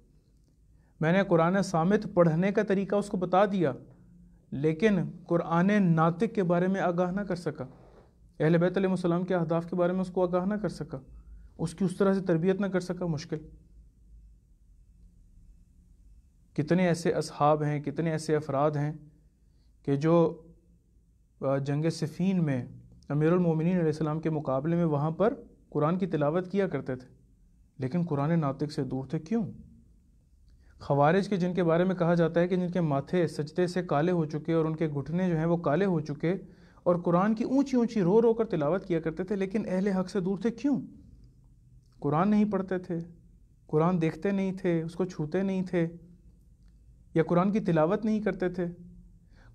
میں نے قرآن صامت پڑھنے کا طریقہ اس کو بتا دیا لیکن قرآن ناطق کے بارے میں آگاہ نہ کر سکا، اہل بیت علیہ السلام کے اہداف کے بارے میں اس کو آگاہ نہ کر سکا، اس کی اس طرح سے تربیت نہ کر سکا۔ مشکل۔ کتنے ایسے اصحاب ہیں، کتنے ایسے افراد ہیں کہ جو جنگ صفین میں امیر المومنین علیہ السلام کے مقابلے میں وہاں پر قرآن کی تلاوت کیا کرتے تھے لیکن قرآن ناطق سے دور تھے۔ کیوں؟ خوارج کے جن کے بارے میں کہا جاتا ہے کہ جن کے ماتھے سجدے سے کالے ہو چکے اور ان کے گھٹنے جو ہیں وہ کالے ہو چکے، اور قرآن کی اونچی اونچی رو رو کر تلاوت کیا کرتے تھے لیکن اہل حق سے دور تھے۔ کیوں؟ قرآن نہیں پڑھتے تھے، قرآن دیکھتے نہیں تھے، اس کو چھوتے نہیں تھے، یا قرآن کی تلاوت نہیں کرتے تھے،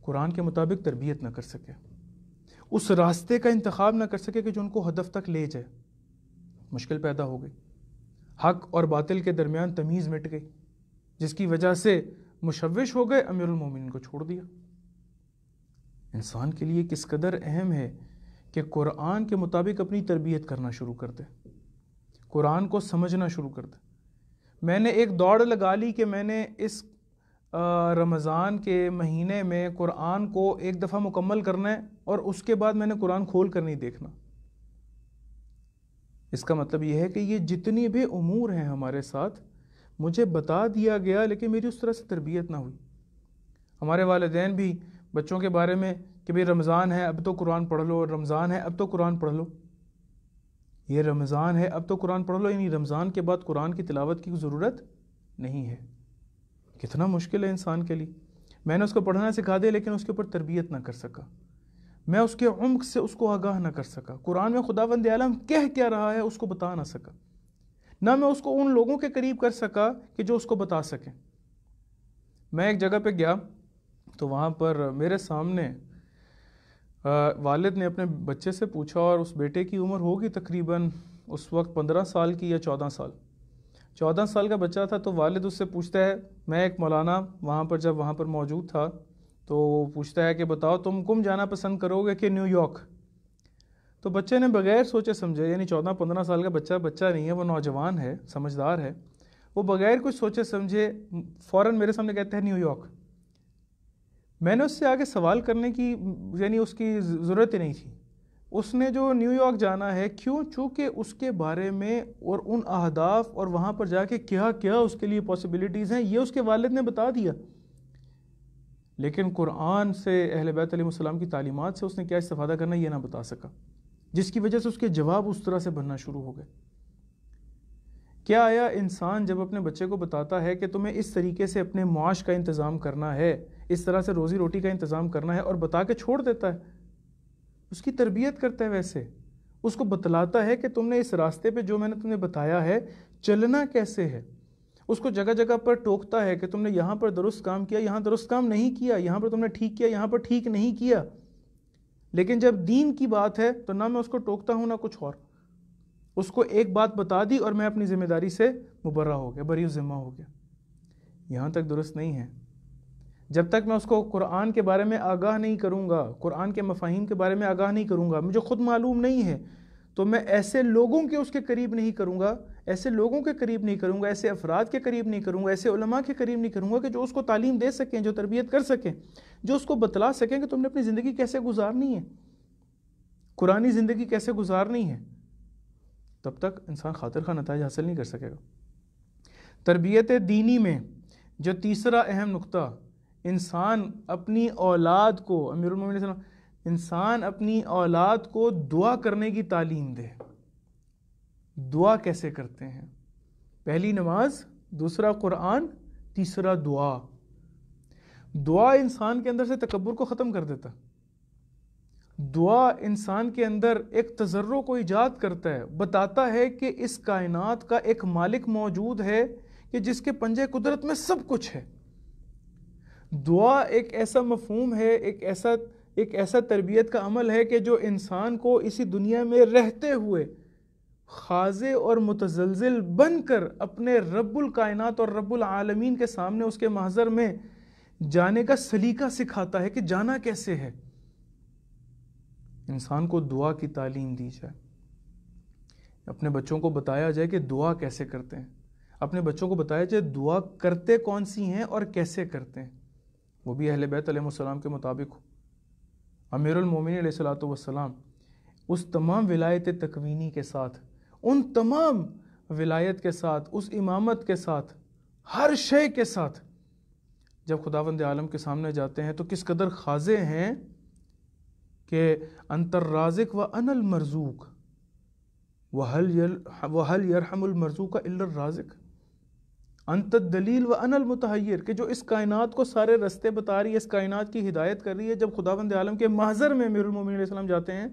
قرآن کے مطابق تربیت نہ کر سکے، اس راستے کا انتخاب نہ کر سکے کہ جو ان کو ہدف تک لے جائے۔ مشکل پیدا ہو گئی، حق اور باطل کے درمیان تمیز مٹ گئی، جس کی وجہ سے مشوش ہو گئے، امیر المومنین کو چھوڑ دیا۔ انسان کے لیے کس قدر اہم ہے کہ قرآن کے مطابق اپنی تربیت کرنا شروع کر دے، قرآن کو سمجھنا شروع کر دے۔ میں نے ایک دوڑ لگا لی کہ میں نے اس رمضان کے مہینے میں قرآن کو ایک دفعہ مکمل کرنا ہے اور اس کے بعد میں نے قرآن کھول کر نہیں دیکھنا۔ اس کا مطلب یہ ہے کہ یہ جتنی بھی امور ہیں ہمارے ساتھ مجھے بتا دیا گیا لیکن میری اس طرح سے تربیت نہ ہوئی۔ ہمارے والدین بھی بچوں کے بارے میں کہ بھئی رمضان ہے اب تو قرآن پڑھ لو، رمضان ہے اب تو قرآن پڑھ لو، یہ رمضان ہے اب تو قرآن پڑھ لو، یعنی رمضان کے بعد قرآن کی تلاوت کی ضرورت نہیں ہے۔ کتنا مشکل ہے انسان کے لیے۔ میں نے اس کو پڑھنا سکھا دیا لیکن اس کے اوپر تربیت نہ کر سکا، میں اس کے عمق سے اس کو آگاہ نہ کر سکا، قرآن میں خداوند عالم کہہ کیا رہا ہے اس کو بتا نہ سکا، نہ میں اس کو ان لوگوں کے قریب کر سکا کہ جو اس کو بتا سکیں۔ میں ایک جگہ پہ گیا تو وہاں پر میرے سامنے والد نے اپنے بچے سے پوچھا، اور اس بیٹے کی عمر ہوگی تقریباً اس وقت 15 سال کی یا 14 سال، 14 سال کا بچہ تھا۔ تو والد اس سے پوچھتا ہے، میں ایک مولانا وہاں پر جب وہاں پر موجود تھا تو وہ پوچھتا ہے کہ بتاؤ تم کم جانا پسند کرو گے کہ نیو یارک؟ تو بچے نے بغیر سوچے سمجھے، یعنی 14-15 سال کا بچہ نہیں ہے، وہ نوجوان ہے، سمجھدار ہے، وہ بغیر کچھ سوچے سمجھے فوراً میرے سامنے کہتے ہیں نیو یارک۔ میں نے اس سے آگے سوال کرنے کی یعنی اس کی ضرورت ہی نہیں تھی۔ اس نے جو نیو یارک جانا ہے، کیوں؟ چونکہ اس کے بارے میں اور ان اہداف اور وہاں پر جا کے کیا کیا اس کے لیے پاسبلٹیز ہیں، یہ اس کے والد نے بتا دیا۔ لیکن قرآن سے، اہل بیت علیہ السلام کی تعلیمات سے اس نے کیا استفادہ کرنا یہ نہ بتا سکا، جس کی وجہ سے اس کے جواب اس طرح سے بننا شروع ہو گئے۔ کیا آیا انسان جب اپنے بچے کو بتاتا ہے کہ تمہیں اس طریقے سے اپنے معاش کا انتظام کرنا ہے، اس طرح سے روزی روٹی کا انتظام کرنا ہے، اور بتا کے چھوڑ دیتا ہے؟ اس کی تربیت کرتا ہے، ویسے اس کو بتلاتا ہے کہ تم نے اس راستے پہ جو میں نے تمہیں بتایا ہے چلنا کیسے ہے۔ اس کو جگہ جگہ پر ٹوکتا ہے کہ تم نے یہاں پر درست کام کیا، یہاں درست کام نہیں کیا، یہاں پر تم نے ٹھیک کیا، یہاں پر ٹھیک نہیں کیا۔ لیکن جب دین کی بات ہے تو نہ میں اس کو ٹوکتا ہوں نہ کچھ اور، اس کو ایک بات بتا دی اور میں اپنی ذمہ داری سے مبرہ ہو گیا، بری ذمہ ہو گیا۔ یہاں تک درست نہیں ہے۔ جب تک میں اس کو قرآن کے بارے میں آگاہ نہیں کروں گا، قرآن کے مفاہیم کے بارے میں آگاہ نہیں کروں گا، مجھے خود معلوم نہیں ہے، تو میں ایسے لوگوں کے اس کے قریب نہیں کروں گا، ایسے لوگوں کے قریب نہیں کروں گا، ایسے افراد کے قریب نہیں کروں گا، ایسے علماء کے قریب نہیں کروں گا کہ جو اس کو تعلیم دے سکیں، جو تربیت کر سکیں، جو اس کو بتلا سکیں کہ تم نے اپنی زندگی کیسے گزارنی ہے، قرآنی زندگی کیسے گزارنی ہے۔ تب تک انسان خاطر خواہ نتائج حاصل نہیں کر سکے گا۔ تربیت دینی میں جو تیسرا اہم نقطہ، انسان اپنی اولاد کو، امیر المومنین صلی اللہ علیہ وسلم، انسان اپنی اولاد کو دعا کرنے کی تعلیم دے۔ دعا کیسے کرتے ہیں؟ پہلی نماز، دوسرا قرآن، تیسرا دعا۔ دعا انسان کے اندر سے تکبر کو ختم کر دیتا، دعا انسان کے اندر ایک تضرع کو ایجاد کرتا ہے، بتاتا ہے کہ اس کائنات کا ایک مالک موجود ہے کہ جس کے پنجے قدرت میں سب کچھ ہے۔ دعا ایک ایسا مفہوم ہے، ایک ایسا تربیت کا عمل ہے کہ جو انسان کو اسی دنیا میں رہتے ہوئے خاضع اور متزلزل بن کر اپنے رب الکائنات اور رب العالمین کے سامنے اس کے محضر میں جانے کا سلیقہ سکھاتا ہے کہ جانا کیسے ہے۔ انسان کو دعا کی تعلیم دی جائے، اپنے بچوں کو بتایا جائے کہ دعا کیسے کرتے ہیں، اپنے بچوں کو بتایا جائے دعا کرتے کون سی ہیں اور کیسے کرتے ہیں، وہ بھی اہل بیت علیہ السلام کے مطابق ہو۔ امیر المومنین علیہ الصلوۃ والسلام اس تمام ولایت تکوینی کے ساتھ، ان تمام ولایت کے ساتھ، اس امامت کے ساتھ، ہر شے کے ساتھ جب خداوند عالم کے سامنے جاتے ہیں تو کس قدر خاضع ہیں کہ انت الرازق و انا المرزوق وهل يرحم المرزوق الا الرازق، انت الدلیل و انا المتحیر، کہ جو اس کائنات کو سارے رستے بتا رہی ہے، اس کائنات کی ہدایت کر رہی ہے۔ جب خداوند عالم کے محضر میں امیر المومنین علیہ السلام جاتے ہیں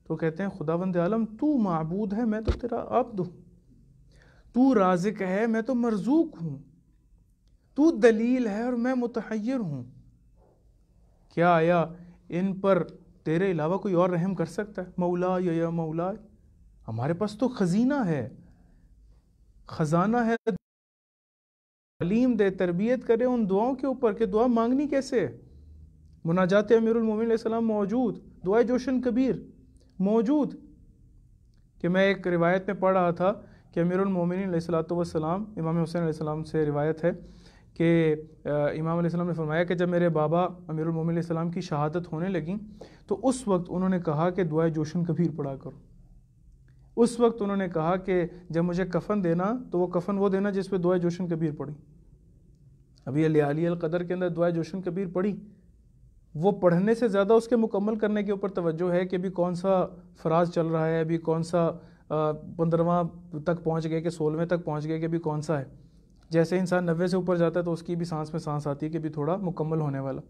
تو کہتے ہیں خداوند عالم تو معبود ہے، میں تو تیرا عبد ہوں، تو رازق ہے، میں تو مرزوق ہوں، تو دلیل ہے اور میں متحیر ہوں۔ کیا آیا ان پر تیرے علاوہ کوئی اور رحم کر سکتا ہے؟ مولا یا مولا، ہمارے پاس تو خزینہ ہے، خزانہ ہے، تعلیم دے، تربیت کرے ان دعاؤں کے اوپر کہ دعا مانگنی کیسے ہے۔ مناجات امیر المومنین علیہ السلام موجود، دعائے جوشن کبیر موجود، کہ میں ایک روایت میں پڑھ رہا تھا کہ امیر المومنین علیہ السلام، امام حسین علیہ السلام سے روایت ہے کہ امام علیہ السلام نے فرمایا کہ جب میرے بابا امیر المومنین علیہ السلام کی شہادت ہونے لگیں تو اس وقت انہوں نے کہا کہ دعائے جوشن کبیر پڑھا کرو۔ اس وقت انہوں نے کہا کہ جب مجھے کفن دینا تو وہ کفن وہ دینا جس پہ دعائے جوشن کبیر پڑھی۔ ابھی لیالی القدر کے اندر دعائے جوشن کبیر پڑھی، وہ پڑھنے سے زیادہ اس کے مکمل کرنے کے اوپر توجہ ہے کہ ابھی کون سا فراز چل رہا ہے، ابھی کون سا 15واں تک پہنچ گئے کہ 16ویں تک پہنچ گئے کہ ابھی کون سا ہے۔ جیسے انسان 90 سے اوپر جاتا ہے تو اس کی بھی سانس میں سانس آتی ہے کہ ابھی تھوڑا مکمل ہونے والا۔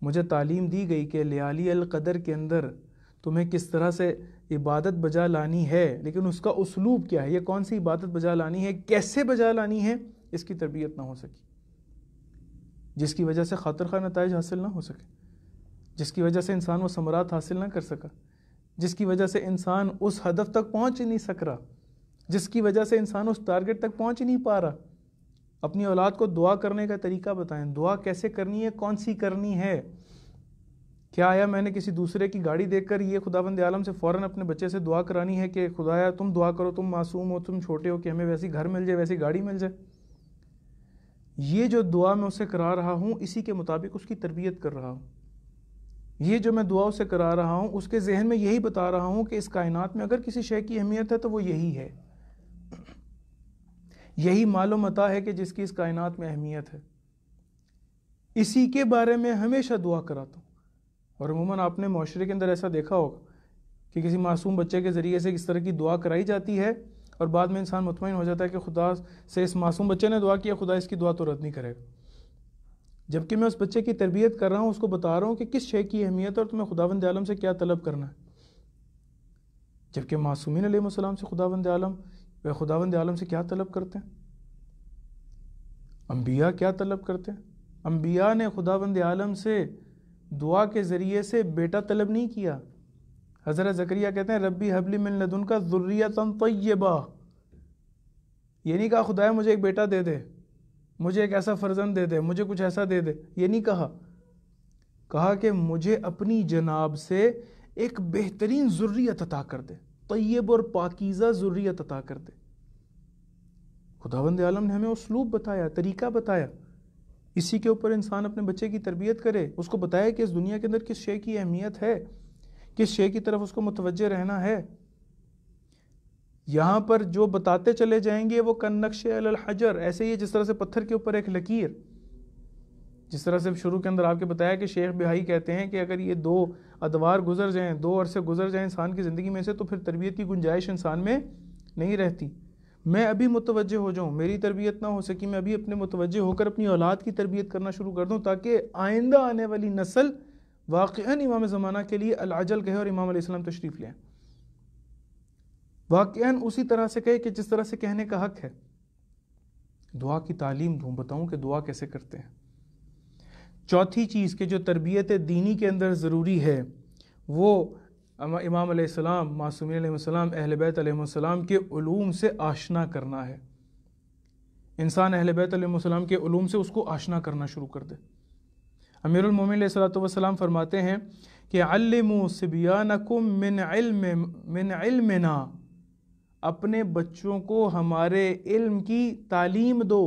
مجھے تعلیم دی گئی کہ لیالی القدر کے اندر تمہیں کس طرح سے عبادت بجا لانی ہے، لیکن اس کا اسلوب کیا ہے، یہ کون سی عبادت بجا لانی ہے، کیسے بجا لانی ہے، اس کی تربیت نہ ہو سکی، جس کی وجہ سے خاطر خواہ نتائج حاصل نہ ہو سکے، جس کی وجہ سے انسان وہ ثمرات حاصل نہ کر سکا، جس کی وجہ سے انسان اس ہدف تک پہنچ ہی نہیں سک رہا، جس کی وجہ سے انسان اس ٹارگٹ تک پہنچ ہی نہیں پا رہا۔ اپنی اولاد کو دعا کرنے کا طریقہ بتائیں، دعا کیسے کرنی ہے، کون سی کرنی ہے۔ کیا آیا میں نے کسی دوسرے کی گاڑی دیکھ کر یہ خداوند عالم سے فوراً اپنے بچے سے دعا کرانی ہے کہ خدایا تم دعا کرو، تم معصوم ہو، تم چھوٹے ہو، کہ ہمیں ویسی گھر مل جائے، ویسی گاڑی مل جائے؟ یہ جو دعا میں اسے کرا رہا ہوں اسی کے مطابق اس کی تربیت کر رہا ہوں. یہ جو میں دعا اسے کرا رہا ہوں اس کے ذہن میں یہی بتا رہا ہوں کہ اس کائنات میں اگر کسی شے کی اہمیت ہے تو وہ یہی ہے. یہی مال و متاع ہے کہ جس کی اس کائنات میں اہمیت ہے. اسی کے بارے میں ہمیشہ دعا کراتا ہوں. اور عموماً آپ نے معاشرے کے اندر ایسا دیکھا ہوگا کہ کسی معصوم بچے کے ذریعے سے کس طرح کی دعا کرائی جاتی ہے اور بعد میں انسان مطمئن ہو جاتا ہے کہ خدا سے اس معصوم بچے نے دعا کیا، خدا اس کی دعا تو رد نہیں کرے گا. جبکہ میں اس بچے کی تربیت کر رہا ہوں، اس کو بتا رہا ہوں کہ کس شے کی اہمیت ہے اور تمہیں خداوند عالم سے کیا طلب کرنا ہے. جبکہ معصومین علیہ السلام سے خداوند عالم سے کیا طلب کرتے ہیں؟ انبیاء کیا طلب کرتے ہیں؟ انبیاء نے خداوند عالم سے دعا کے ذریعے سے بیٹا طلب نہیں کیا. حضرت زکریا کہتے ہیں ربی حبلی من لدنک ذریۃ طیبہ. یہ نہیں کہا خدایا مجھے ایک بیٹا دے دے، مجھے ایک ایسا فرزند دے دے، مجھے کچھ ایسا دے دے. یہ نہیں کہا کہ مجھے اپنی جناب سے ایک بہترین ذریت عطا کر دے، طیب اور پاکیزہ ذریت عطا کر دے. خداوند عالم نے ہمیں اسلوب بتایا، طریقہ بتایا. اسی کے اوپر انسان اپنے بچے کی تربیت کرے، اس کو بتایا کہ اس دنیا کے اندر کس شے کی اہمیت ہے، کس شے کی طرف اس کو متوجہ رہنا ہے. یہاں پر جو بتاتے چلے جائیں گے وہ کالنقش علی الحجر، ایسے ہی جس طرح سے پتھر کے اوپر ایک لکیر. جس طرح سے شروع کے اندر آپ کے بتایا کہ شیخ بہائی کہتے ہیں کہ اگر یہ دو ادوار گزر جائیں، دو عرصے گزر جائیں انسان کی زندگی میں سے، تو پھر تربیت کی گنجائش انسان میں نہیں رہتی. میں ابھی متوجہ ہو جاؤں، میری تربیت نہ ہو سکی، میں ابھی اپنے متوجہ ہو کر اپنی اولاد کی تربیت کرنا شروع کر دوں تاکہ آئندہ آنے والی نسل واقعاً امام زمانہ کے لیے العجل کہے اور امام علیہ السلام تشریف لیں. واقعاً اسی طرح سے کہے کہ جس طرح سے کہنے کا حق ہے. دعا کی تعلیم دوں، بتاؤں کہ دعا کیسے کرتے ہیں. چوتھی چیز کہ جو تربیت دینی کے اندر ضروری ہے وہ امام علیہ السلام، معصومین علیہ السلام، اہل بیت علیہ السلام کے علوم سے آشنا کرنا ہے. انسان اہل بیت علیہ السلام کے علوم سے اس کو آشنا کرنا شروع کر دے. امیر المومنین علیہ الصلوۃ والسلام فرماتے ہیں کہ علموا صبیانکم من علمنا، اپنے بچوں کو ہمارے علم کی تعلیم دو.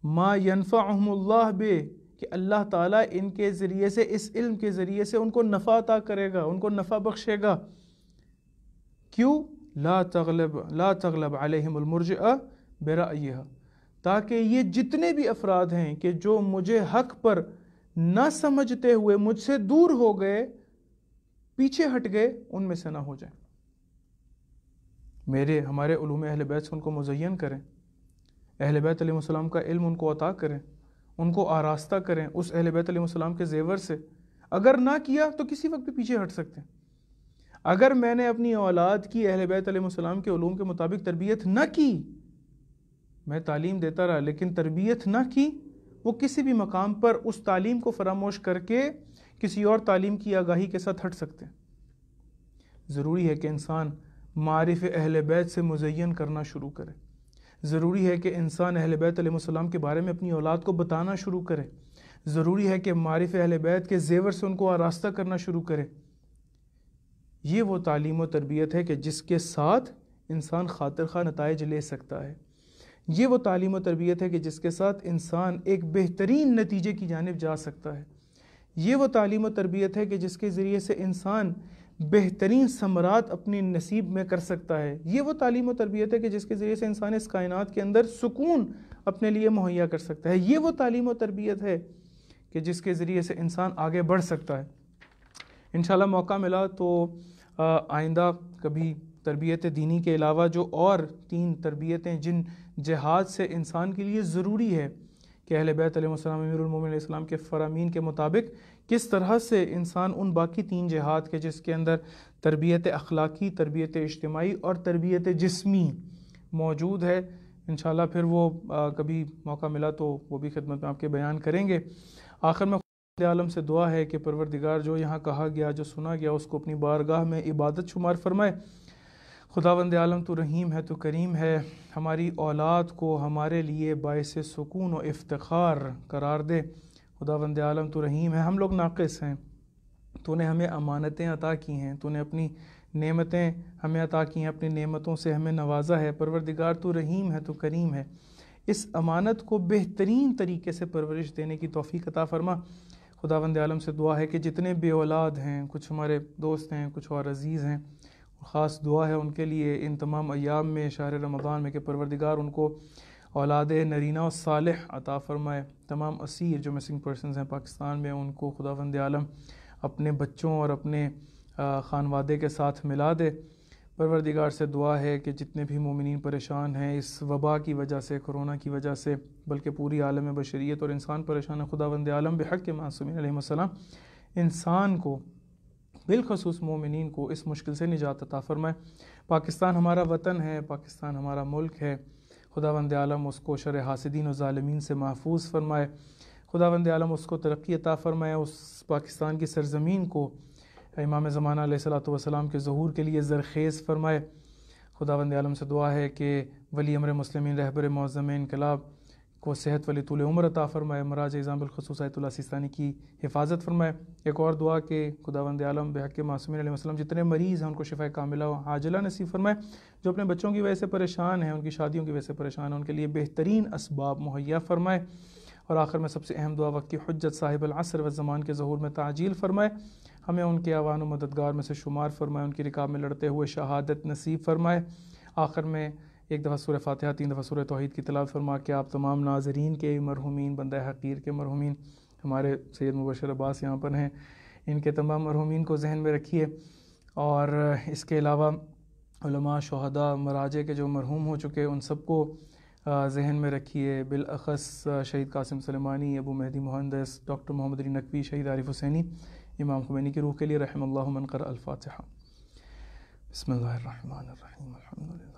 ما ینفعہم اللہ بہ، کہ اللہ تعالیٰ ان کے ذریعے سے، اس علم کے ذریعے سے ان کو نفع عطا کرے گا، ان کو نفع بخشے گا. کیوں؟ لا تغلب علیہم المرجئہ برأیہا، تاکہ یہ جتنے بھی افراد ہیں کہ جو مجھے حق پر نہ سمجھتے ہوئے مجھ سے دور ہو گئے، پیچھے ہٹ گئے، ان میں سے نہ ہو جائیں. ہمارے علوم اہل بیت سے ان کو مزین کریں، اہل بیت علیہ السلام کا علم ان کو عطا کریں، ان کو آراستہ کریں اس اہل بیت علیہ السلام کے زیور سے. اگر نہ کیا تو کسی وقت بھی پیچھے ہٹ سکتے ہیں. اگر میں نے اپنی اولاد کی اہل بیت علیہ السلام کے علوم کے مطابق تربیت نہ کی، میں تعلیم دیتا رہا لیکن تربیت نہ کی، وہ کسی بھی مقام پر اس تعلیم کو فراموش کر کے کسی اور تعلیم کی آگاہی کے ساتھ ہٹ سکتے ہیں. ضروری ہے کہ انسان معارف اہل بیت سے مزین کرنا شروع کرے. ضروری ہے کہ انسان اہل بیت علیہ السلام کے بارے میں اپنی اولاد کو بتانا شروع کرے. ضروری ہے کہ معارف اہل بیت کے زیور سے ان کو آراستہ کرنا شروع کرے. یہ وہ تعلیم و تربیت ہے کہ جس کے ساتھ انسان خاطر خواہ نتائج لے سکتا ہے. یہ وہ تعلیم و تربیت ہے کہ جس کے ساتھ انسان ایک بہترین نتیجے کی جانب جا سکتا ہے. یہ وہ تعلیم و تربیت ہے کہ جس کے ذریعے سے انسان بہترین ثمرات اپنی نصیب میں کر سکتا ہے. یہ وہ تعلیم و تربیت ہے کہ جس کے ذریعے سے انسان اس کائنات کے اندر سکون اپنے لیے مہیا کر سکتا ہے. یہ وہ تعلیم و تربیت ہے کہ جس کے ذریعے سے انسان آگے بڑھ سکتا ہے. انشاءاللہ موقع ملا تو آئندہ کبھی تربیت دینی کے علاوہ جو اور 3 تربیتیں جن جہاد سے انسان کے لیے ضروری ہے کہ اہل بیت علیہ السلام، امیر المومنین علیہ السلام کے فرامین کے مطابق کس طرح سے انسان ان باقی 3 جہاد کے جس کے اندر تربیت اخلاقی، تربیت اجتماعی اور تربیت جسمی موجود ہے، انشاءاللہ پھر وہ کبھی موقع ملا تو وہ بھی خدمت میں آپ کے بیان کریں گے. آخر میں خداوند عالم سے دعا ہے کہ پروردگار جو یہاں کہا گیا، جو سنا گیا، اس کو اپنی بارگاہ میں عبادت شمار فرمائے. خداوند عالم تو رحیم ہے، تو کریم ہے. ہماری اولاد کو ہمارے لیے باعث سکون و افتخار قرار دے. خداوند عالم تو رحیم ہے. ہم لوگ ناقص ہیں، تو نے ہمیں امانتیں عطا کی ہیں، تو نے اپنی نعمتیں ہمیں عطا کی ہیں، اپنی نعمتوں سے ہمیں نوازا ہے۔ پروردگار تو رحیم ہے، تو کریم ہے، اس امانت کو بہترین طریقے سے پرورش دینے کی توفیق عطا فرما۔ خداوند عالم سے دعا ہے کہ جتنے بے اولاد ہیں، کچھ ہمارے دوست ہیں، کچھ اور عزیز ہیں، خاص دعا ہے ان کے لیے ان تمام ایام میں، شہر رمضان میں، کہ پروردگار ان کو اولاد نرینہ و صالح عطا فرمائے۔ تمام اسیر جو مسنگ پرسنز ہیں پاکستان میں، ان کو خداوند عالم اپنے بچوں اور اپنے خانوادے کے ساتھ ملا دے۔ پروردگار سے دعا ہے کہ جتنے بھی مومنین پریشان ہیں اس وبا کی وجہ سے، کرونا کی وجہ سے، بلکہ پوری عالم بشریت اور انسان پریشان ہے، خداوند عالم بحق معصومین علیہ السلام انسان کو، بالخصوص مومنین کو، اس مشکل سے نجات عطا فرمائے۔ پاکستان ہمارا وطن ہے، پاکستان ہمارا ملک ہے، خداوند عالم اس کو شر حاسدین و ظالمین سے محفوظ فرمائے، خداوند عالم اس کو ترقی عطا فرمائے، اس پاکستان کی سرزمین کو امام زمانہ علیہ الصلوۃ والسلام کے ظہور کے لیے زرخیز فرمائے۔ خداوند عالم سے دعا ہے کہ ولی امر مسلمین رہبر معظم انقلاب کو صحت ولی طول عمر عطا فرمائے، مراج اعظام بالخصوص آیت اللہ سیستانی کی حفاظت فرمائے۔ ایک اور دعا کہ خداوند عالم بحق معصومین علیہ السلام جتنے مریض ہیں ان کو شفاء کاملہ و عاجلہ نصیب فرمائے، جو اپنے بچوں کی وجہ سے پریشان ہیں، ان کی شادیوں کی وجہ سے پریشان ہیں، ان کے لیے بہترین اسباب مہیا فرمائے۔ اور آخر میں سب سے اہم دعا، وقت کی حجت صاحب العصر والزمان کے ظہور میں تعجیل فرمائے، ہمیں ان کے اعوان و مددگار میں سے شمار فرمائے، ان کی رکاب میں لڑتے ہوئے شہادت نصیب فرمائے۔ آخر میں ایک دفعہ سورہ فاتحہ، 3 دفعہ سورہ توحید کی تلاوت فرما کے آپ تمام ناظرین کے مرحومین، بندہ حقیر کے مرحومین، ہمارے سید مبشر عباس یہاں پر ہیں، ان کے تمام مرحومین کو ذہن میں رکھیے، اور اس کے علاوہ علماء، شہداء، مراجع کے جو مرحوم ہو چکے ان سب کو ذہن میں رکھیے، بالاخص شہید قاسم سلیمانی، ابو مہدی مہندس، ڈاکٹر محمد علی نقوی، شہید عارف حسینی، امام خمینی کی روح کے لیے رحم اللہ من قرأ الفاتحہ۔ بسم اللہ الرحمن الرحیم، الحمدللہ۔